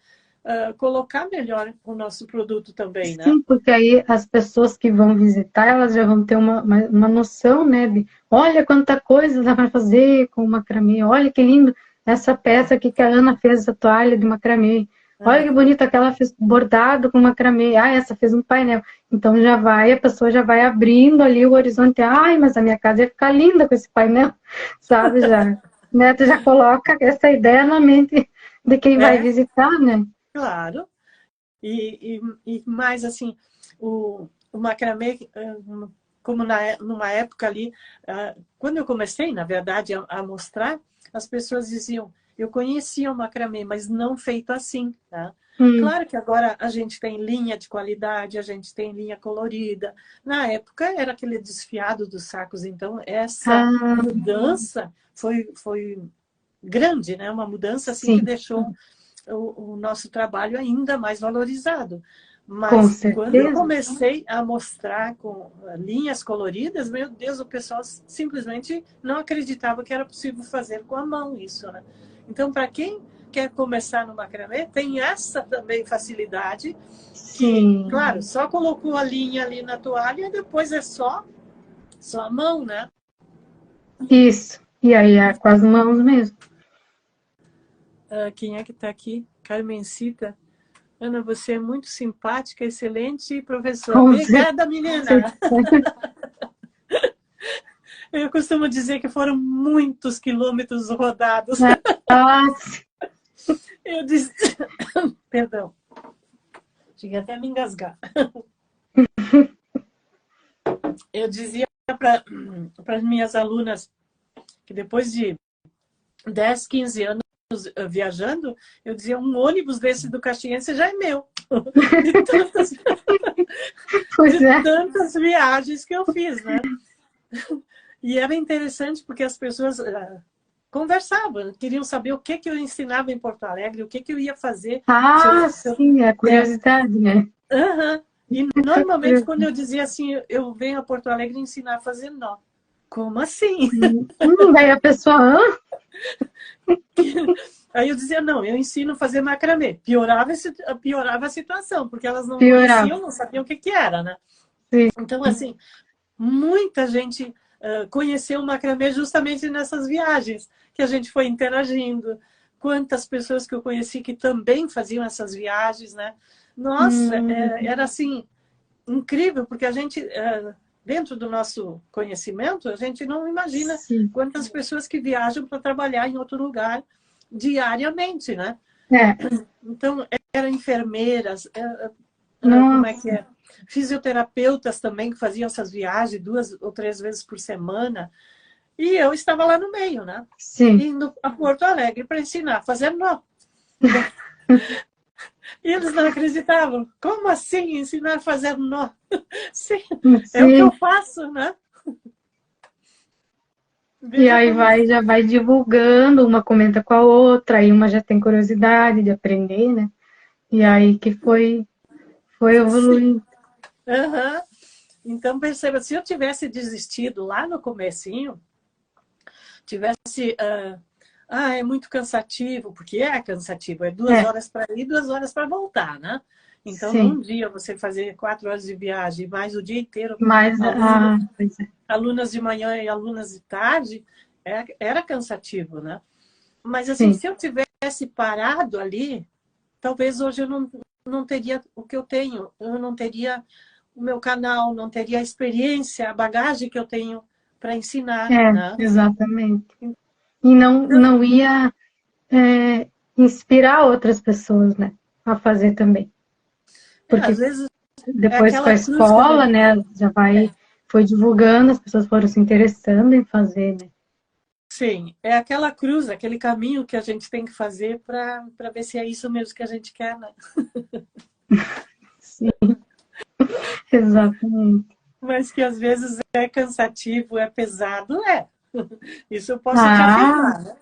colocar melhor o nosso produto também, né? Sim, porque aí as pessoas que vão visitar, elas já vão ter uma noção, né? De, olha quanta coisa dá para fazer com o macramê, olha que lindo essa peça aqui que a Ana fez, essa toalha de macramê. Olha que bonita que ela fez bordado com macramê. Ah, essa fez um painel. Então a pessoa já vai abrindo ali o horizonte. Ai, mas a minha casa ia ficar linda com esse painel, sabe? Já, né? Tu já coloca essa ideia na mente de quem vai visitar, né? Claro. E mais assim, o macramê, como numa época ali, quando eu comecei, na verdade, a mostrar, as pessoas diziam, eu conhecia o macramê, mas não feito assim, tá? Claro que agora a gente tem linha de qualidade, a gente tem linha colorida. Na época era aquele desfiado dos sacos, então essa mudança foi grande, né? Uma mudança assim que deixou o nosso trabalho ainda mais valorizado. Mas quando eu comecei a mostrar com linhas coloridas, meu Deus, o pessoal simplesmente não acreditava que era possível fazer com a mão isso, né? Então, para quem quer começar no macramê, tem essa também facilidade. Que, claro, só colocou a linha ali na toalha e depois é só a mão, né? Isso. E aí é com as mãos mesmo. Quem é que está aqui? Carmencita. Ana, você é muito simpática, excelente professora. Obrigada, menina! Eu costumo dizer que foram muitos quilômetros rodados. Eu disse... Perdão. Cheguei até a me engasgar. Eu dizia para as minhas alunas que depois de 10, 15 anos viajando, eu dizia, um ônibus desse do Caxiense já é meu. De tantas viagens que eu fiz, né? E era interessante porque as pessoas conversavam, queriam saber o que eu ensinava em Porto Alegre, o que eu ia fazer. Sim, a curiosidade, né? E normalmente quando eu dizia assim, eu venho a Porto Alegre ensinar a fazer nó. Como assim? Daí a pessoa... Aí eu dizia, não, eu ensino a fazer macramê. Piorava a situação, porque elas não conheciam, não sabiam o que era, né? Sim. Então, assim, muita gente conheceu o macramê justamente nessas viagens, que a gente foi interagindo. Quantas pessoas que eu conheci que também faziam essas viagens, né? Nossa, era assim, incrível, porque a gente... dentro do nosso conhecimento, a gente não imagina quantas pessoas que viajam para trabalhar em outro lugar diariamente, né? Então, eram enfermeiras, como é que é? Fisioterapeutas também que faziam essas viagens 2 ou 3 vezes por semana. E eu estava lá no meio, né? Indo a Porto Alegre para ensinar a fazer nó. E eles não acreditavam. Como assim ensinar a fazer nó? Sim, é o que eu faço, né? E aí já vai divulgando, uma comenta com a outra, aí uma já tem curiosidade de aprender, né? E aí que foi evoluindo. Então, perceba, se eu tivesse desistido lá no comecinho, tivesse... é muito cansativo, porque é cansativo, é 2 horas para ir, 2 horas para voltar, né? Então, num dia você fazer 4 horas de viagem, mais o dia inteiro, alunas de manhã e alunas de tarde, era cansativo, né? Mas assim, se eu tivesse parado ali, talvez hoje eu não teria o que eu tenho, eu não teria o meu canal, não teria a experiência, a bagagem que eu tenho para ensinar, né? Exatamente. E não ia inspirar outras pessoas, né, a fazer também. Porque às vezes depois com a escola, né, já foi divulgando, as pessoas foram se interessando em fazer, né? Sim, é aquela cruz, aquele caminho que a gente tem que fazer para ver se é isso mesmo que a gente quer, né? Sim, exatamente. Mas que às vezes é cansativo, é pesado, é. Isso eu posso te Ah, afirmar,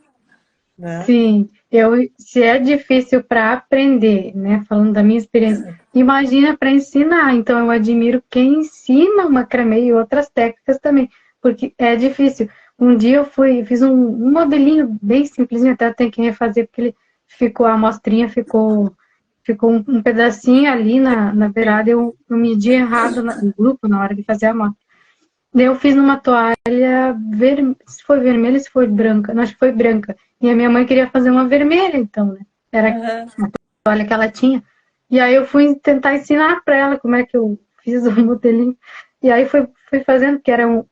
né? sim. Se é difícil para aprender, né? Falando da minha experiência, imagina para ensinar. Então, eu admiro quem ensina o macramê e outras técnicas também, porque é difícil. Um dia fiz um modelinho bem simplesinho, até tem que refazer, porque a amostrinha ficou um pedacinho ali na beirada, eu medi errado no grupo na hora de fazer a amostra. Daí eu fiz numa toalha, se foi vermelha, se foi branca, não, acho que foi branca. E a minha mãe queria fazer uma vermelha, então, né? Era Uhum. a toalha que ela tinha. E aí eu fui tentar ensinar para ela como é que eu fiz o modelinho. E aí fui fazendo, que eram,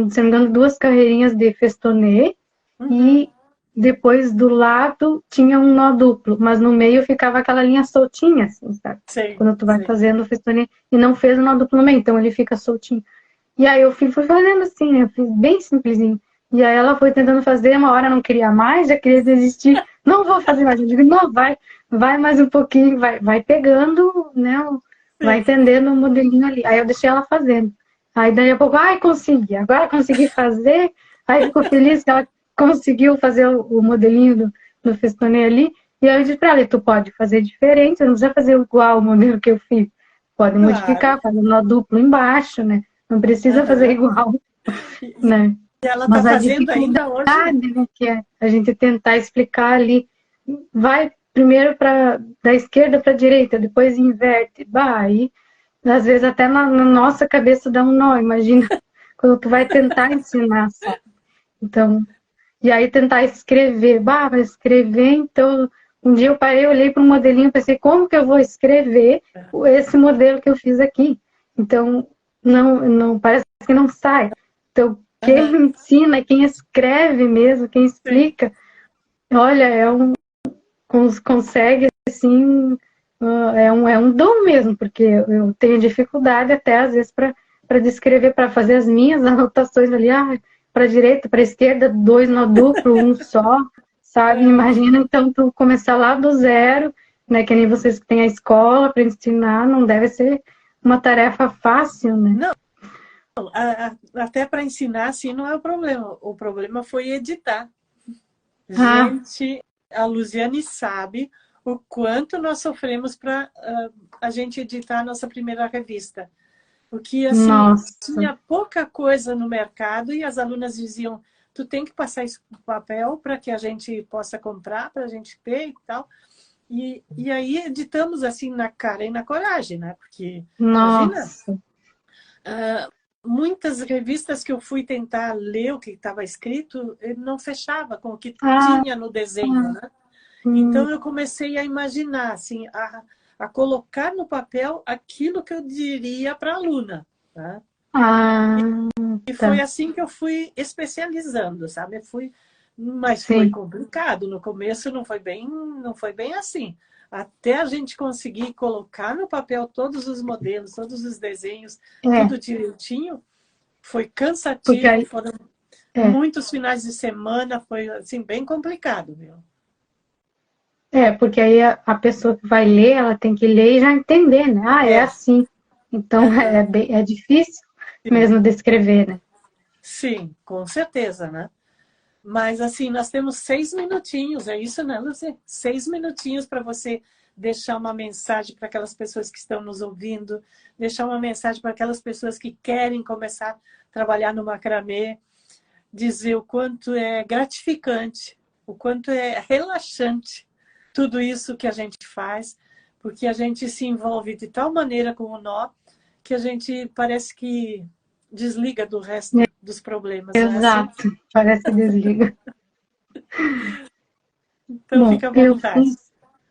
se não me engano, 2 carreirinhas de festonê. Uhum. E depois do lado tinha um nó duplo, mas no meio ficava aquela linha soltinha, assim, sabe? Sim, Quando tu vai sim. fazendo o festonê e não fez o nó duplo no meio, então ele fica soltinho. E aí eu fui fazendo assim, né? Eu fiz bem simplesinho. E aí ela foi tentando fazer, uma hora não queria mais, já queria desistir. Não vou fazer mais. Eu digo, não, vai mais um pouquinho, vai pegando, né? Vai Sim. entendendo o modelinho ali. Aí eu deixei ela fazendo. Aí daí a pouco, ai, consegui, agora consegui fazer. Aí ficou feliz que ela conseguiu fazer o modelinho do festonê ali. E aí eu disse pra ela, tu pode fazer diferente, não precisa fazer igual o modelo que eu fiz. Pode Claro. modificar, fazer um nó duplo embaixo, né? Não precisa fazer Uhum. igual, E né? ela está Mas a fazendo dificuldade, ainda hoje? né, que é a gente tentar explicar ali, vai primeiro da esquerda para a direita, depois inverte, aí às vezes até na nossa cabeça dá um nó, imagina quando tu vai tentar ensinar, sabe? Então, e aí tentar escrever, vai escrever, então um dia eu parei, olhei para um modelinho, pensei, como que eu vou escrever esse modelo que eu fiz aqui? Então, não parece que não sai. Então, quem Uhum. ensina, quem escreve mesmo, quem Sim. explica, olha, consegue, assim, é um dom mesmo, porque eu tenho dificuldade até, às vezes, para descrever, para fazer as minhas anotações ali, para a direita, para a esquerda, 2 nó duplo, um só, sabe? Uhum. Imagina, então, tu começar lá do zero, né, que nem vocês que têm a escola para ensinar, não deve ser uma tarefa fácil, né? Não, até para ensinar, assim, não é o problema. O problema foi editar. Ah, Gente, a Luziane sabe o quanto nós sofremos para a gente editar a nossa primeira revista. Porque, assim, nossa, tinha pouca coisa no mercado e as alunas diziam, tu tem que passar isso para papel para que a gente possa comprar, para a gente ter e tal. E aí editamos, assim, na cara e na coragem, né? Porque, imagina, nossa, muitas revistas que eu fui tentar ler o que estava escrito, ele não fechava com o que ah, tinha no desenho, né? hum, Então eu comecei a imaginar, assim, a colocar no papel aquilo que eu diria para a aluna, tá? ah, E foi tá, assim que eu fui especializando, sabe? Mas foi sim, complicado. No começo não foi bem assim. Até a gente conseguir colocar no papel todos os modelos, todos os desenhos, é, tudo direitinho, foi porque cansativo, aí, foram é, muitos finais de semana, foi assim bem complicado, viu? porque aí a pessoa que vai ler, ela tem que ler e já entender, né? Ah, é É, assim. Então aham, é difícil sim, mesmo descrever, né? sim, com certeza, né? Mas assim, nós temos 6 minutinhos, é isso, né, Lucy? 6 minutinhos para você deixar uma mensagem para aquelas pessoas que estão nos ouvindo, deixar uma mensagem para aquelas pessoas que querem começar a trabalhar no macramê, dizer o quanto é gratificante, o quanto é relaxante tudo isso que a gente faz, porque a gente se envolve de tal maneira com o nó que a gente parece que desliga do resto dos problemas, não é assim? Exato, parece que desliga. Então Bom, fica à vontade.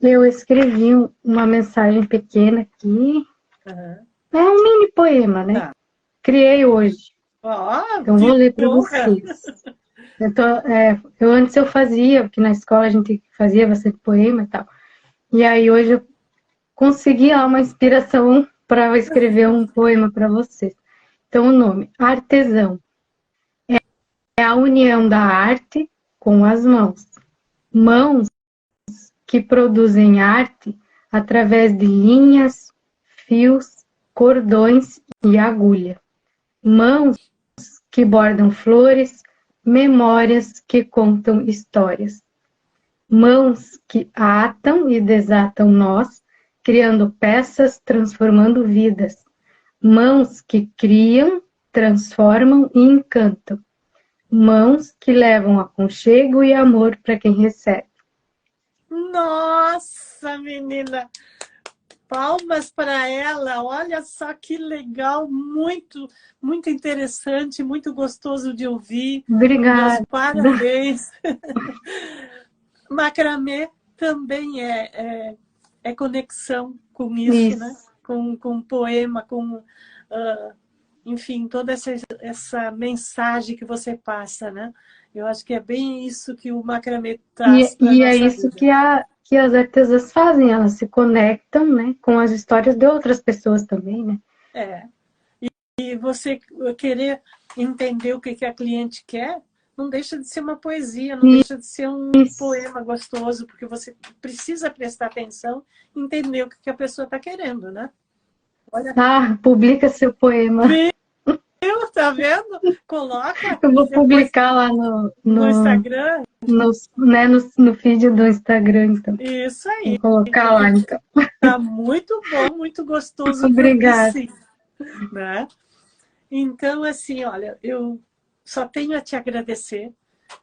eu escrevi uma mensagem pequena aqui. Uhum. É um mini poema, né? Tá. Criei hoje. Ó, Então vou que ler para honra! vocês. Eu antes eu fazia, porque na escola a gente fazia bastante poema e tal. E aí hoje eu consegui lá uma inspiração para escrever um poema para vocês. Então o nome, Artesão, é a união da arte com as mãos. Mãos que produzem arte através de linhas, fios, cordões e agulha. Mãos que bordam flores, memórias que contam histórias. Mãos que atam e desatam nós, criando peças, transformando vidas. Mãos que criam, transformam e encantam. Mãos que levam aconchego e amor para quem recebe. Nossa, menina! Palmas para ela, olha só que legal, muito, muito interessante, muito gostoso de ouvir. Meus Obrigada. parabéns. Macramê também é conexão com isso, né? Com poema, com, enfim, toda essa mensagem que você passa, né? Eu acho que é bem isso que o macramê traz para a E é nossa isso vida. que as artesãs fazem, elas se conectam, né, com as histórias de outras pessoas também, né? É. E você querer entender o que a cliente quer, não deixa de ser uma poesia, não deixa de ser um poema gostoso, porque você precisa prestar atenção e entender o que a pessoa está querendo, né? Olha. Ah, publica seu poema. Viu? Tá vendo? Coloca. Eu vou publicar lá no Instagram. No feed do Instagram, então. Isso aí. Vou colocar lá, então. Tá muito bom, muito gostoso. Obrigada. Sim, né? Então, assim, olha, eu só tenho a te agradecer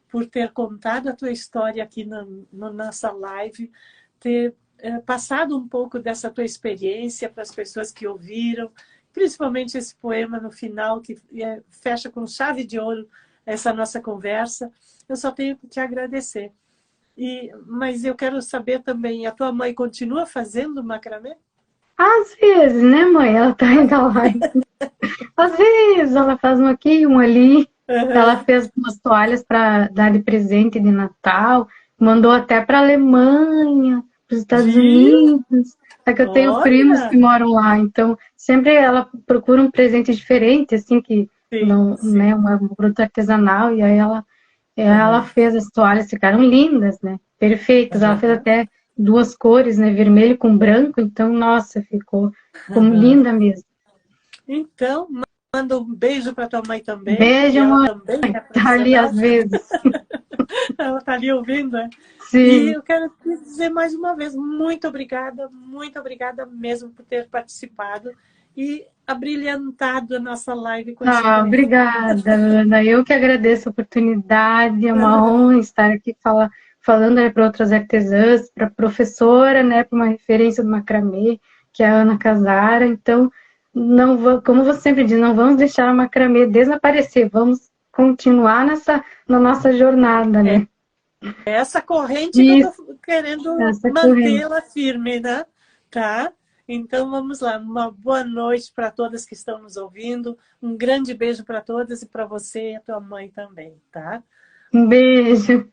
por ter contado a tua história aqui na nossa live, ter passado um pouco dessa tua experiência para as pessoas que ouviram, principalmente esse poema no final, que fecha com chave de ouro essa nossa conversa. Eu só tenho que te agradecer. Mas eu quero saber também, a tua mãe continua fazendo macramê? Às vezes, né, mãe? Ela tá indo lá. Às vezes ela faz um aqui, um ali. Ela fez umas toalhas para dar de presente de Natal, mandou até para a Alemanha, para os Estados Unidos. É que eu tenho primos que moram lá, então sempre ela procura um presente diferente, assim, que não, né, um produto artesanal, e aí ela fez as toalhas, ficaram lindas, né? Perfeitas. Ela fez até duas cores, né? Vermelho com branco, então, nossa, ficou linda mesmo. Então, manda um beijo para tua mãe também. Beijo, mãe. Também tá ali às vezes. Ela está ali ouvindo, né? Sim. E eu quero te dizer mais uma vez, muito obrigada mesmo por ter participado e abrilhantado a nossa live com esse poema. Obrigada, Ana. Eu que agradeço a oportunidade, é uma honra estar aqui falando, né, para outras artesãs, para a professora, né, para uma referência do macramê, que é a Ana Casara. Então, como você sempre diz, não vamos deixar o macramê desaparecer, vamos continuar na nossa jornada, né? Essa corrente que eu estou querendo mantê-la firme, né? Tá? Então, vamos lá. Uma boa noite para todas que estão nos ouvindo. Um grande beijo para todas e para você e a tua mãe também, tá? Um beijo.